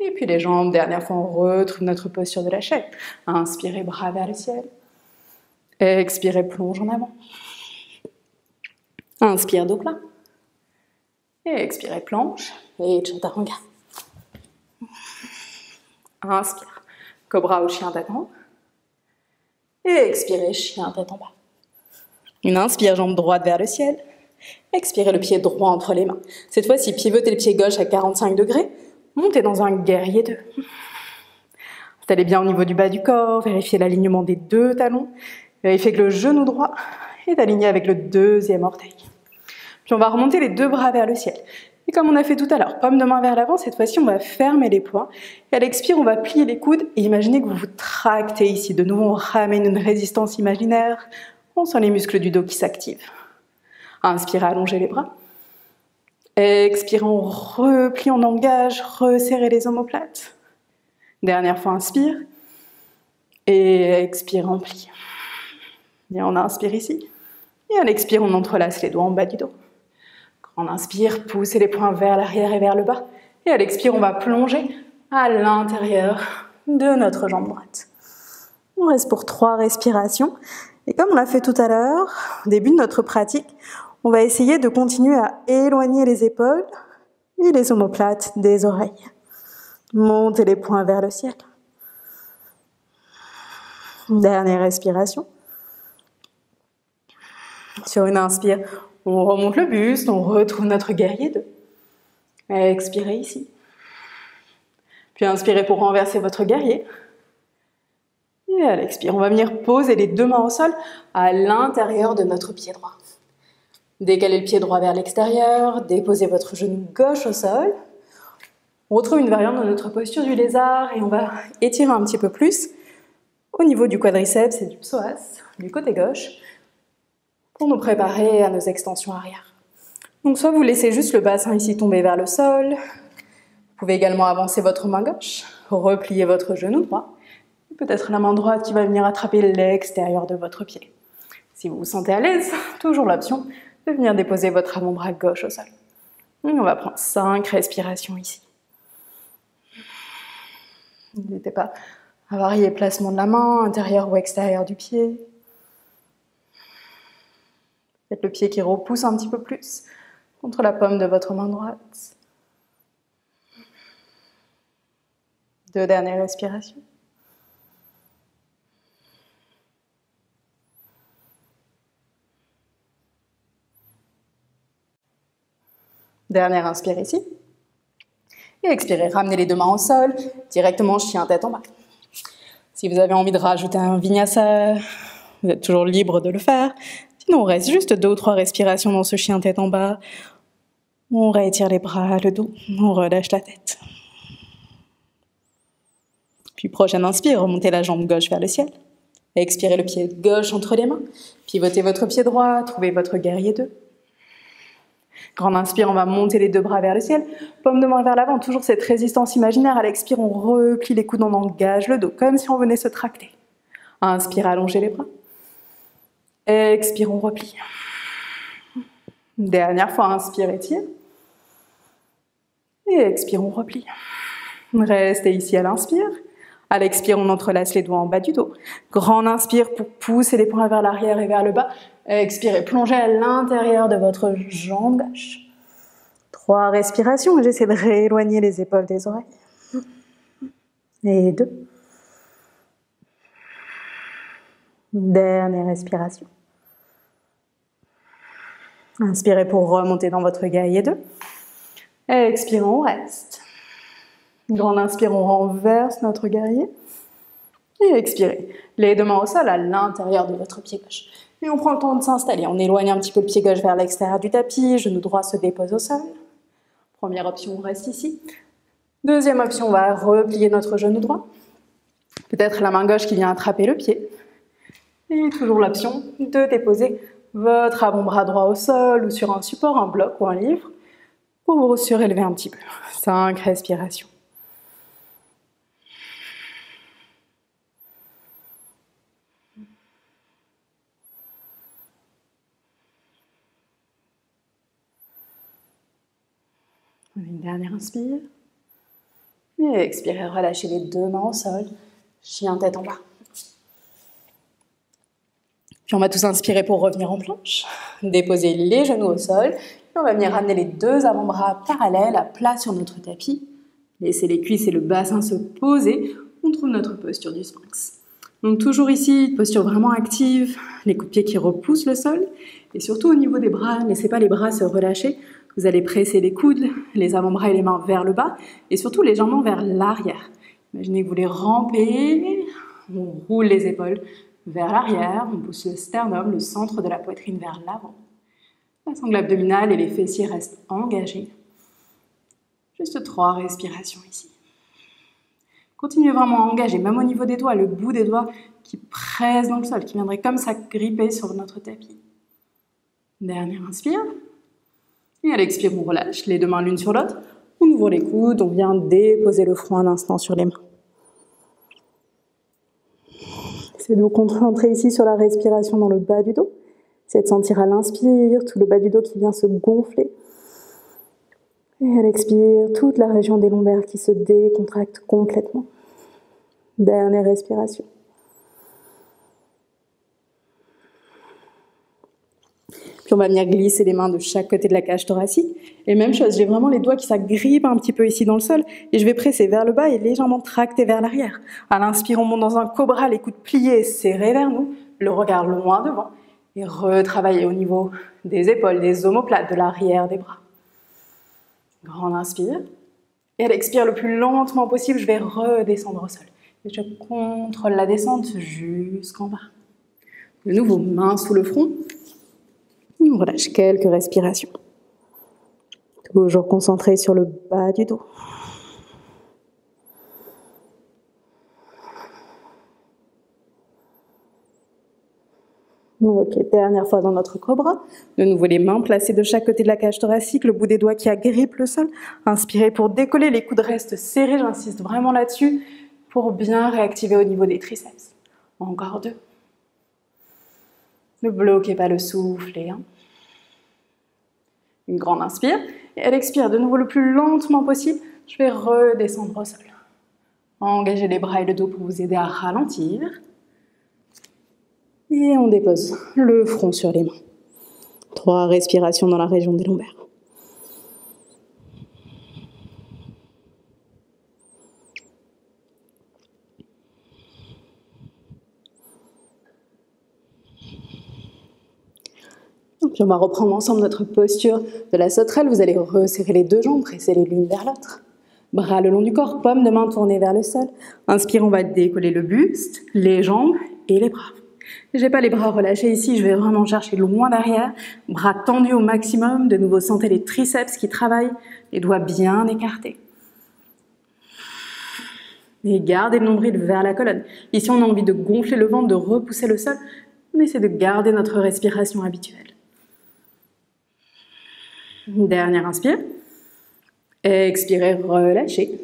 S1: Et puis les jambes. Dernière fois, on retrouve notre posture de la chaise. Inspirez, bras vers le ciel. Expirez, plonge en avant. Inspire, dos plat. Et expirez, planche. Et chaturanga. Inspire, cobra ou chien tête en haut. Et expirez, chien tête en bas. Une inspire, jambe droite vers le ciel. Expirez le pied droit entre les mains. Cette fois-ci, pivotez le pied gauche à 45 degrés. Montez dans un guerrier 2. Installez bien au niveau du bas du corps. Vérifiez l'alignement des 2 talons. Vérifiez que le genou droit est aligné avec le 2e orteil. Puis on va remonter les 2 bras vers le ciel. Et comme on a fait tout à l'heure, paume de main vers l'avant, cette fois-ci on va fermer les poings. Et à l'expire, on va plier les coudes et imaginez que vous vous tractez ici. De nouveau, on ramène une résistance imaginaire. On sent les muscles du dos qui s'activent. Inspirez, allongez les bras. Expirez, on replie, on engage, resserrez les omoplates. Dernière fois, inspire. Et expire, on plie. Bien, on inspire ici. Et à l'expire, on entrelace les doigts en bas du dos. Quand on inspire, poussez les poings vers l'arrière et vers le bas. Et à l'expire, on va plonger à l'intérieur de notre jambe droite. On reste pour 3 respirations. Et comme on l'a fait tout à l'heure, au début de notre pratique, on va essayer de continuer à éloigner les épaules et les omoplates des oreilles. Montez les poings vers le ciel. Dernière respiration. Sur une inspire, on remonte le buste, on retrouve notre guerrier 2. Expirez ici. Puis inspirez pour renverser votre guerrier. Et à l'expire, on va venir poser les 2 mains au sol à l'intérieur de notre pied droit. Décalez le pied droit vers l'extérieur, déposez votre genou gauche au sol. On retrouve une variante de notre posture du lézard et on va étirer un petit peu plus au niveau du quadriceps et du psoas, du côté gauche, pour nous préparer à nos extensions arrière. Donc soit vous laissez juste le bassin ici tomber vers le sol, vous pouvez également avancer votre main gauche, replier votre genou droit, peut-être la main droite qui va venir attraper l'extérieur de votre pied. Si vous vous sentez à l'aise, toujours l'option de venir déposer votre avant-bras gauche au sol. Et on va prendre 5 respirations ici. N'hésitez pas À varier placement de la main, intérieur ou extérieur du pied. Peut-être le pied qui repousse un petit peu plus contre la paume de votre main droite. 2 dernières respirations. Dernière inspire ici. Et expirez, ramenez les 2 mains au sol, directement chien tête en bas. Si vous avez envie de rajouter un vinyasa, vous êtes toujours libre de le faire. Sinon, on reste juste 2 ou 3 respirations dans ce chien tête en bas. On réétire les bras, le dos, on relâche la tête. Puis prochaine inspire, remontez la jambe gauche vers le ciel. Expirez le pied gauche entre les mains. Pivotez votre pied droit, trouvez votre guerrier 2. Grande inspire, on va monter les 2 bras vers le ciel. Paume de main vers l'avant, toujours cette résistance imaginaire. À l'expire, on replie les coudes, on engage le dos, comme si on venait se tracter. Inspire, allongez les bras. Expire, on replie. Dernière fois, inspire, étire. Et expire, on replie. Restez ici à l'inspire. À l'expire, on entrelace les doigts en bas du dos. Grande inspire pour pousser les poings vers l'arrière et vers le bas. Expirez, plongez à l'intérieur de votre jambe gauche. 3 respirations. J'essaie de rééloigner les épaules des oreilles. Et 2. Dernière respiration. Inspirez pour remonter dans votre guerrier 2. Expirez, on reste. Grande inspire, on renverse notre guerrier. Et expirez. Les 2 mains au sol à l'intérieur de votre pied gauche. Et on prend le temps de s'installer. On éloigne un petit peu le pied gauche vers l'extérieur du tapis. Genou droit se dépose au sol. Première option, on reste ici. Deuxième option, on va replier notre genou droit. Peut-être la main gauche qui vient attraper le pied. Et toujours l'option de déposer votre avant-bras droit au sol ou sur un support, un bloc ou un livre pour vous surélever un petit peu. 5 respirations. Une dernière inspire. Et expirez, relâchez les 2 mains au sol. Chien tête en bas. Puis on va tous inspirer pour revenir en planche. Déposer les genoux au sol. Et on va venir ramener les 2 avant-bras parallèles à plat sur notre tapis. Laissez les cuisses et le bassin se poser. On trouve notre posture du sphinx. Donc toujours ici, posture vraiment active. Les coups de pied qui repoussent le sol. Et surtout au niveau des bras, ne laissez pas les bras se relâcher. Vous allez presser les coudes, les avant-bras et les mains vers le bas, et surtout légèrement vers l'arrière. Imaginez que vous les rampez, on roule les épaules vers l'arrière, on pousse le sternum, le centre de la poitrine vers l'avant. La sangle abdominale et les fessiers restent engagés. Juste 3 respirations ici. Continuez vraiment à engager, même au niveau des doigts, le bout des doigts qui presse dans le sol, qui viendrait comme ça gripper sur notre tapis. Dernière inspire. Et à l'expire, on relâche les 2 mains l'une sur l'autre. On ouvre les coudes, on vient déposer le front un instant sur les mains. C'est de vous concentrer ici sur la respiration dans le bas du dos. C'est de sentir à l'inspire tout le bas du dos qui vient se gonfler. Et à l'expire, toute la région des lombaires qui se décontracte complètement. Dernière respiration. Puis on va venir glisser les mains de chaque côté de la cage thoracique. Et même chose, j'ai vraiment les doigts qui s'agrippent un petit peu ici dans le sol. Et je vais presser vers le bas et légèrement tracter vers l'arrière. À l'inspire, on monte dans un cobra, les coudes pliés et serrés vers nous. Le regard loin devant. Et retravailler au niveau des épaules, des omoplates, de l'arrière des bras. Grande inspire. Et à l'expire, le plus lentement possible, je vais redescendre au sol. Et je contrôle la descente jusqu'en bas. De nouveau, mains sous le front. On relâche quelques respirations. Toujours concentré sur le bas du dos. Ok, dernière fois dans notre cobra. De nouveau les mains placées de chaque côté de la cage thoracique, le bout des doigts qui agrippe le sol. Inspirez pour décoller, les coudes restent serrés, j'insiste vraiment là-dessus, pour bien réactiver au niveau des triceps. Encore 2. Ne bloquez pas le souffle et 1. Une grande inspire. Et à l'expire, de nouveau le plus lentement possible, je vais redescendre au sol. Engagez les bras et le dos pour vous aider à ralentir. Et on dépose le front sur les mains. 3 respirations dans la région des lombaires. Puis on va reprendre ensemble notre posture de la sauterelle. Vous allez resserrer les 2 jambes, presser-les l'une vers l'autre. Bras le long du corps, paume de main tournée vers le sol. Inspire, on va décoller le buste, les jambes et les bras. Je n'ai pas les bras relâchés ici, je vais vraiment chercher loin derrière. Bras tendus au maximum. De nouveau, sentez les triceps qui travaillent, les doigts bien écartés. Et gardez le nombril vers la colonne. Ici, on a envie de gonfler le ventre, de repousser le sol. On essaie de garder notre respiration habituelle. Dernière inspire. Expirez, relâchez.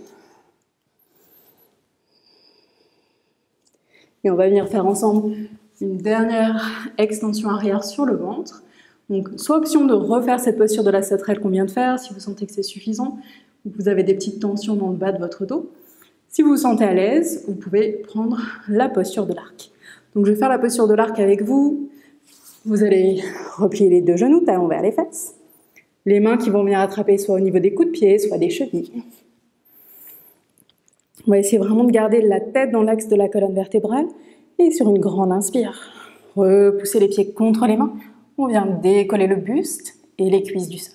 S1: Et on va venir faire ensemble une dernière extension arrière sur le ventre. Donc, soit option de refaire cette posture de la sauterelle qu'on vient de faire, si vous sentez que c'est suffisant, ou que vous avez des petites tensions dans le bas de votre dos. Si vous vous sentez à l'aise, vous pouvez prendre la posture de l'arc. Donc, je vais faire la posture de l'arc avec vous. Vous allez replier les 2 genoux, talons vers les fesses. Les mains qui vont venir attraper soit au niveau des coudes de pied, soit des chevilles. On va essayer vraiment de garder la tête dans l'axe de la colonne vertébrale. Et sur une grande inspire, repoussez les pieds contre les mains. On vient décoller le buste et les cuisses du sol.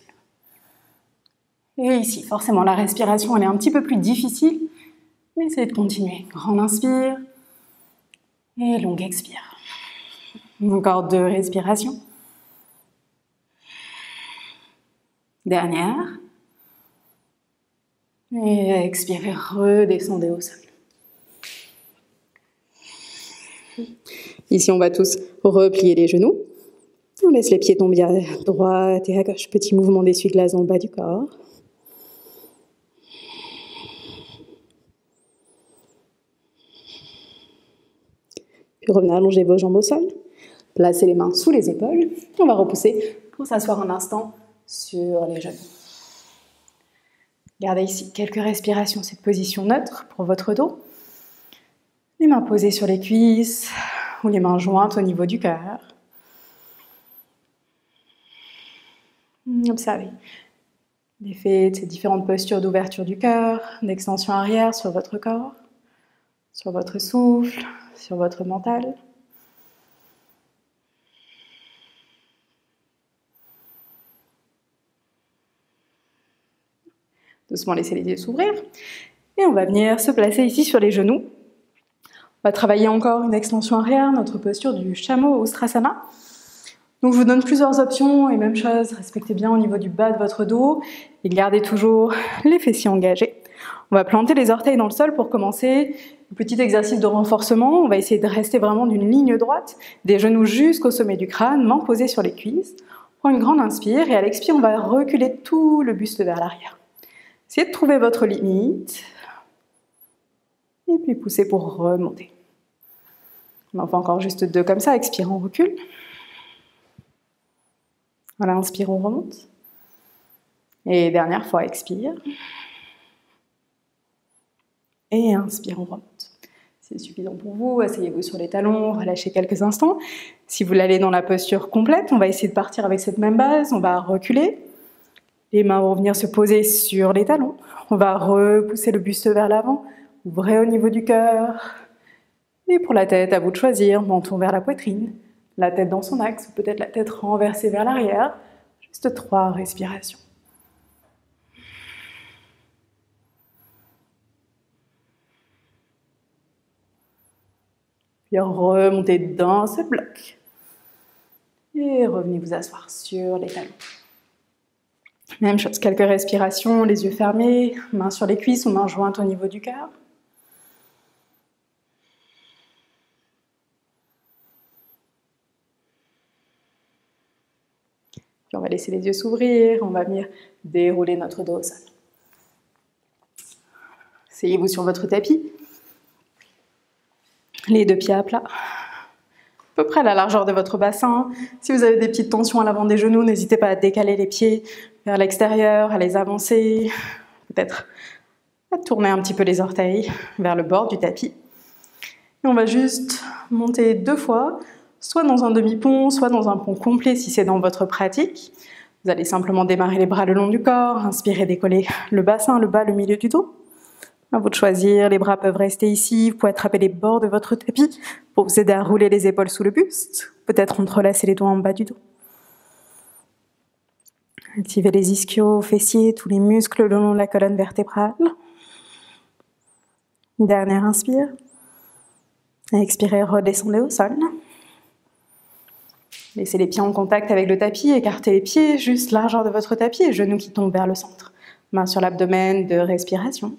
S1: Et ici, forcément, la respiration elle est un petit peu plus difficile. Mais essayez de continuer. Grande inspire et longue expire. Encore 2 respirations. Dernière. Et expirez, redescendez au sol. Ici, on va tous replier les genoux. On laisse les pieds tomber à droite et à gauche. Petit mouvement d'essuie-glace dans le bas du corps. Puis revenez allonger vos jambes au sol. Placez les mains sous les épaules. On va repousser pour s'asseoir un instant sur les genoux. Gardez ici quelques respirations, cette position neutre pour votre dos. Les mains posées sur les cuisses ou les mains jointes au niveau du cœur. Observez l'effet de ces différentes postures d'ouverture du cœur, d'extension arrière sur votre corps, sur votre souffle, sur votre mental. Doucement, laissez les yeux s'ouvrir. Et on va venir se placer ici sur les genoux. On va travailler encore une extension arrière, notre posture du chameau Ustrasana. Donc je vous donne plusieurs options et même chose, respectez bien au niveau du bas de votre dos et gardez toujours les fessiers engagés. On va planter les orteils dans le sol pour commencer. Un petit exercice de renforcement. On va essayer de rester vraiment d'une ligne droite, des genoux jusqu'au sommet du crâne, mains posées sur les cuisses. On prend une grande inspire et à l'expire, on va reculer tout le buste vers l'arrière. Essayez de trouver votre limite. Et puis poussez pour remonter. On en fait encore juste 2 comme ça. Expire, on recule. Voilà, inspire, on remonte. Et dernière fois, expire. Et inspire, on remonte. C'est suffisant pour vous. Asseyez-vous sur les talons, relâchez quelques instants. Si vous l'allez dans la posture complète, on va essayer de partir avec cette même base. On va reculer. Les mains vont venir se poser sur les talons. On va repousser le buste vers l'avant. Ouvrez au niveau du cœur. Et pour la tête, à vous de choisir. Menton vers la poitrine. La tête dans son axe, ou peut-être la tête renversée vers l'arrière. Juste 3 respirations. Puis remontez dans ce bloc. Et revenez vous asseoir sur les talons. Même chose, quelques respirations, les yeux fermés, mains sur les cuisses ou mains jointes au niveau du cœur. Puis on va laisser les yeux s'ouvrir, on va venir dérouler notre dos au sol. Asseyez-vous sur votre tapis. Les 2 pieds à plat. À peu près à la largeur de votre bassin. Si vous avez des petites tensions à l'avant des genoux, n'hésitez pas à décaler les pieds vers l'extérieur, à les avancer. Peut-être Tournez un petit peu les orteils vers le bord du tapis. Et on va juste monter 2 fois, soit dans un demi-pont, soit dans un pont complet si c'est dans votre pratique. Vous allez simplement démarrer les bras le long du corps, inspirez, décoller le bassin, le bas, le milieu du dos. À vous de choisir, les bras peuvent rester ici, vous pouvez attraper les bords de votre tapis pour vous aider à rouler les épaules sous le buste, peut-être entrelacer les doigts en bas du dos. Activez les ischios, fessiers, tous les muscles le long de la colonne vertébrale. Dernière inspire. Expirez, redescendez au sol. Laissez les pieds en contact avec le tapis, écartez les pieds, juste largeur de votre tapis et genoux qui tombent vers le centre. Main sur l'abdomen de respiration.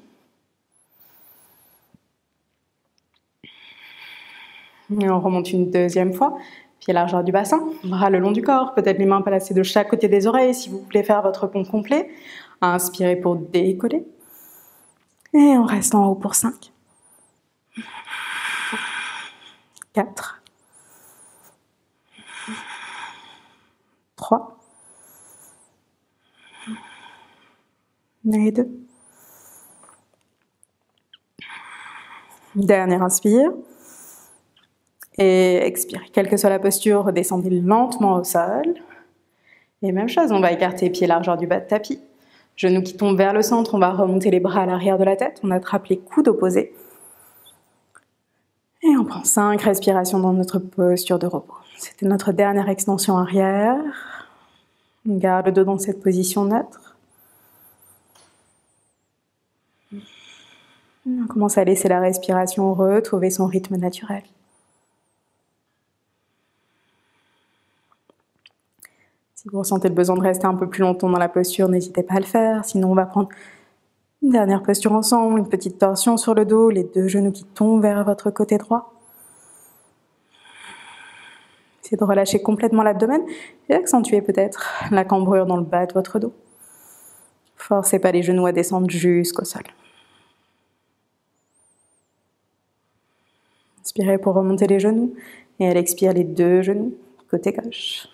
S1: Et on remonte une deuxième fois. Pieds largeur du bassin, bras le long du corps, peut-être les mains placées de chaque côté des oreilles si vous voulez faire votre pont complet. Inspirez pour décoller. Et on reste en haut pour 5. 4. 3. Et 2. Dernière inspire. Et expire. Quelle que soit la posture, redescendez lentement au sol. Et même chose, on va écarter pieds largeur du bas de tapis. Genoux qui tombent vers le centre, on va remonter les bras à l'arrière de la tête. On attrape les coudes opposés. Et on prend 5 respirations dans notre posture de repos. C'était notre dernière extension arrière. On garde le dos dans cette position neutre. On commence à laisser la respiration retrouver son rythme naturel. Si vous ressentez le besoin de rester un peu plus longtemps dans la posture, n'hésitez pas à le faire. Sinon, on va prendre une dernière posture ensemble, une petite torsion sur le dos, les 2 genoux qui tombent vers votre côté droit. Essayez de relâcher complètement l'abdomen et accentuer peut-être la cambrure dans le bas de votre dos. Forcez pas les genoux à descendre jusqu'au sol. Inspirez pour remonter les genoux et à l'expire les 2 genoux, côté gauche.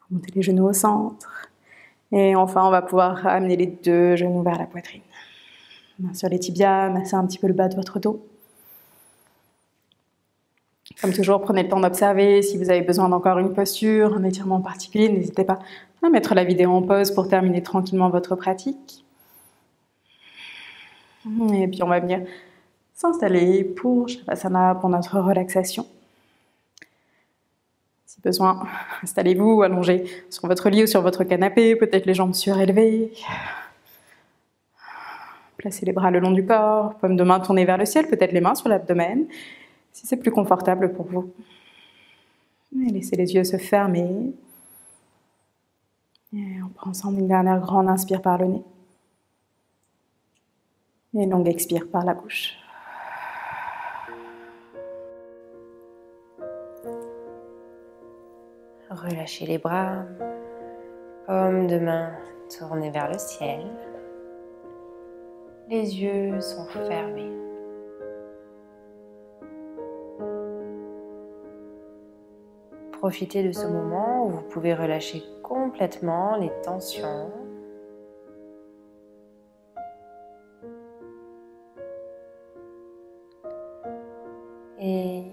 S1: Remontez les genoux au centre. Et enfin, on va pouvoir amener les 2 genoux vers la poitrine. Main sur les tibias, massez un petit peu le bas de votre dos. Comme toujours, prenez le temps d'observer. Si vous avez besoin d'encore une posture, un étirement particulier, n'hésitez pas à mettre la vidéo en pause pour terminer tranquillement votre pratique. Et puis on va venir s'installer pour Shavasana, pour notre relaxation. Si besoin, installez-vous, allongez sur votre lit ou sur votre canapé, peut-être les jambes surélevées. Placez les bras le long du corps, paume de main tournée vers le ciel, peut-être les mains sur l'abdomen, si c'est plus confortable pour vous. Et laissez les yeux se fermer. Et on prend ensemble une dernière grande inspire par le nez. Et une longue expire par la bouche.
S2: Relâchez les bras, paume de main tournée vers le ciel. Les yeux sont fermés. Profitez de ce moment où vous pouvez relâcher complètement les tensions. Et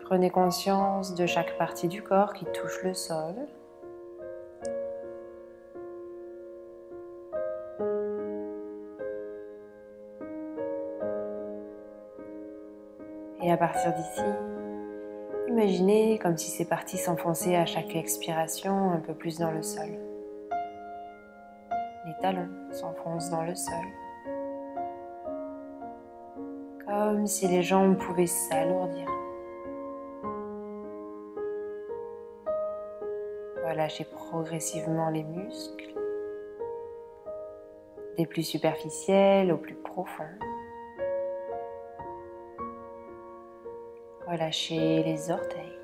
S2: prenez conscience de chaque partie du corps qui touche le sol. Et à partir d'ici, imaginez comme si ces parties s'enfonçaient à chaque expiration un peu plus dans le sol. Les talons s'enfoncent dans le sol. Comme si les jambes pouvaient s'alourdir. Relâchez progressivement les muscles, des plus superficiels aux plus profonds. Relâchez les orteils,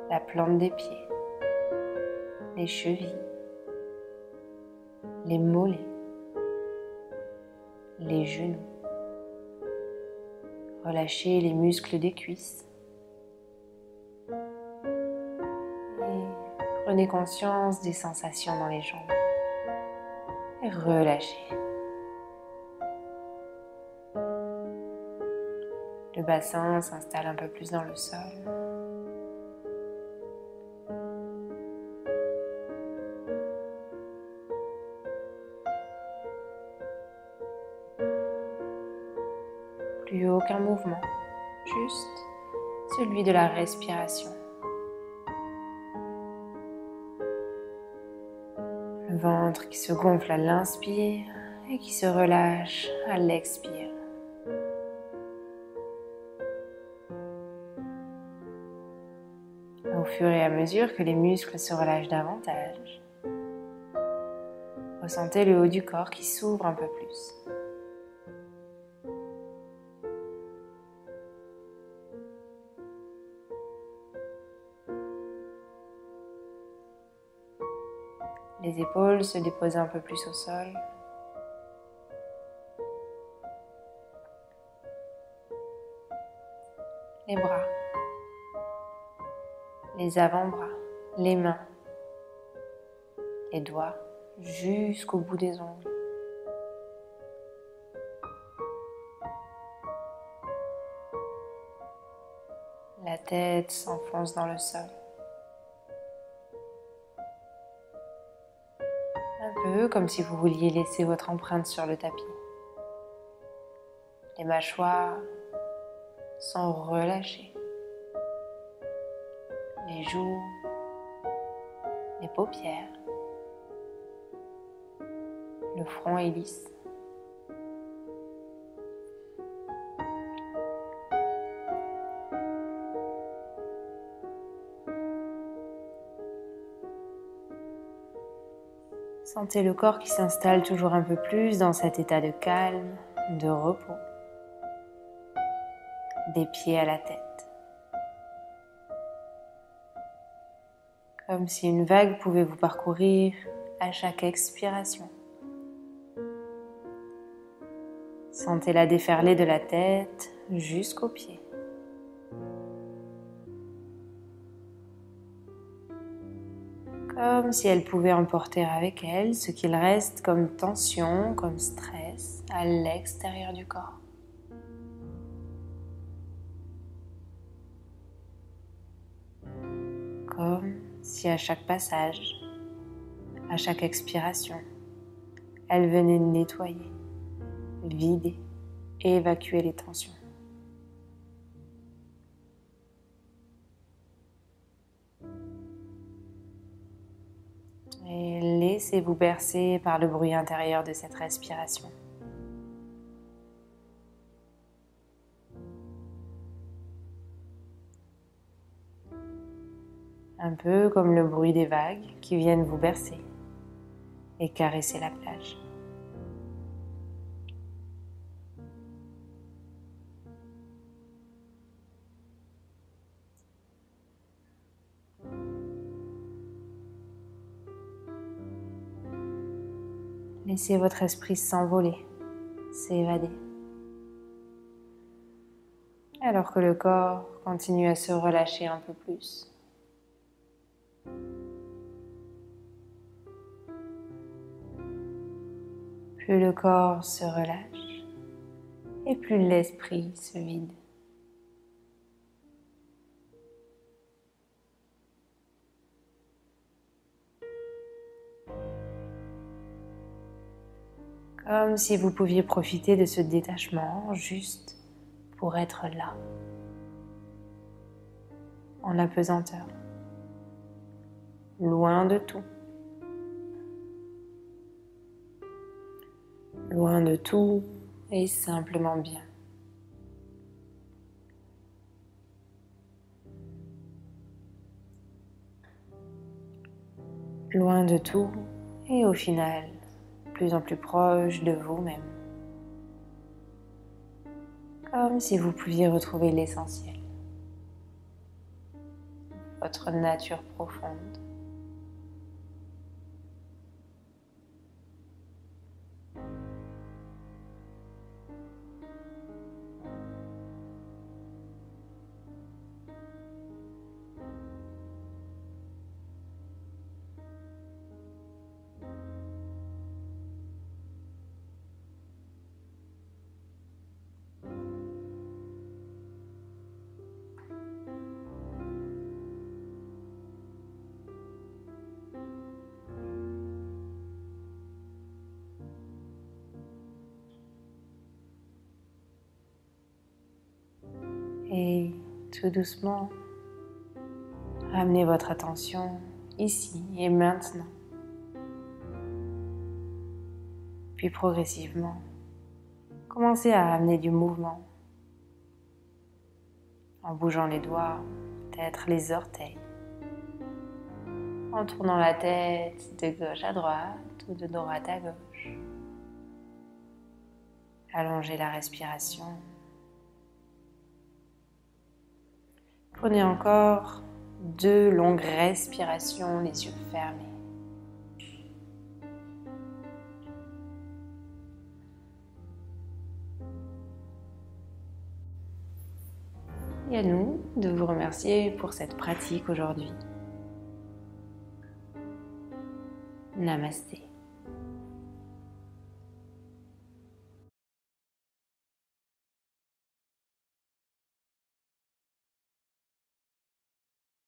S2: la plante des pieds, les chevilles, les mollets, les genoux. Relâchez les muscles des cuisses. Et prenez conscience des sensations dans les jambes. Et relâchez. Le bassin s'installe un peu plus dans le sol. Plus aucun mouvement, juste celui de la respiration. Le ventre qui se gonfle à l'inspire et qui se relâche à l'expire. Au fur et à mesure que les muscles se relâchent davantage, ressentez le haut du corps qui s'ouvre un peu plus. Les épaules se déposent un peu plus au sol. Les bras, les avant-bras, les mains, les doigts jusqu'au bout des ongles. La tête s'enfonce dans le sol. Un peu comme si vous vouliez laisser votre empreinte sur le tapis. Les mâchoires sont relâchées. Les joues, les paupières. Le front est lisse. Sentez le corps qui s'installe toujours un peu plus dans cet état de calme, de repos. Des pieds à la tête. Comme si une vague pouvait vous parcourir à chaque expiration. Sentez-la déferler de la tête jusqu'aux pieds. Comme si elle pouvait emporter avec elle ce qu'il reste comme tension, comme stress à l'extérieur du corps. Comme si à chaque passage, à chaque expiration, elle venait nettoyer, vider et évacuer les tensions. Et laissez-vous bercer par le bruit intérieur de cette respiration. Un peu comme le bruit des vagues qui viennent vous bercer et caresser la plage. Laissez votre esprit s'envoler, s'évader. Alors que le corps continue à se relâcher un peu plus. Plus le corps se relâche et plus l'esprit se vide. Comme si vous pouviez profiter de ce détachement juste pour être là, en apesanteur, loin de tout. Loin de tout et simplement bien. Loin de tout et au final, plus en plus proche de vous-même. Comme si vous pouviez retrouver l'essentiel, votre nature profonde. Tout doucement, ramenez votre attention ici et maintenant. Puis progressivement, commencez à ramener du mouvement en bougeant les doigts, peut-être les orteils, en tournant la tête de gauche à droite ou de droite à gauche. Allongez la respiration. Prenez encore 2 longues respirations, les yeux fermés. Et à nous de vous remercier pour cette pratique aujourd'hui. Namasté.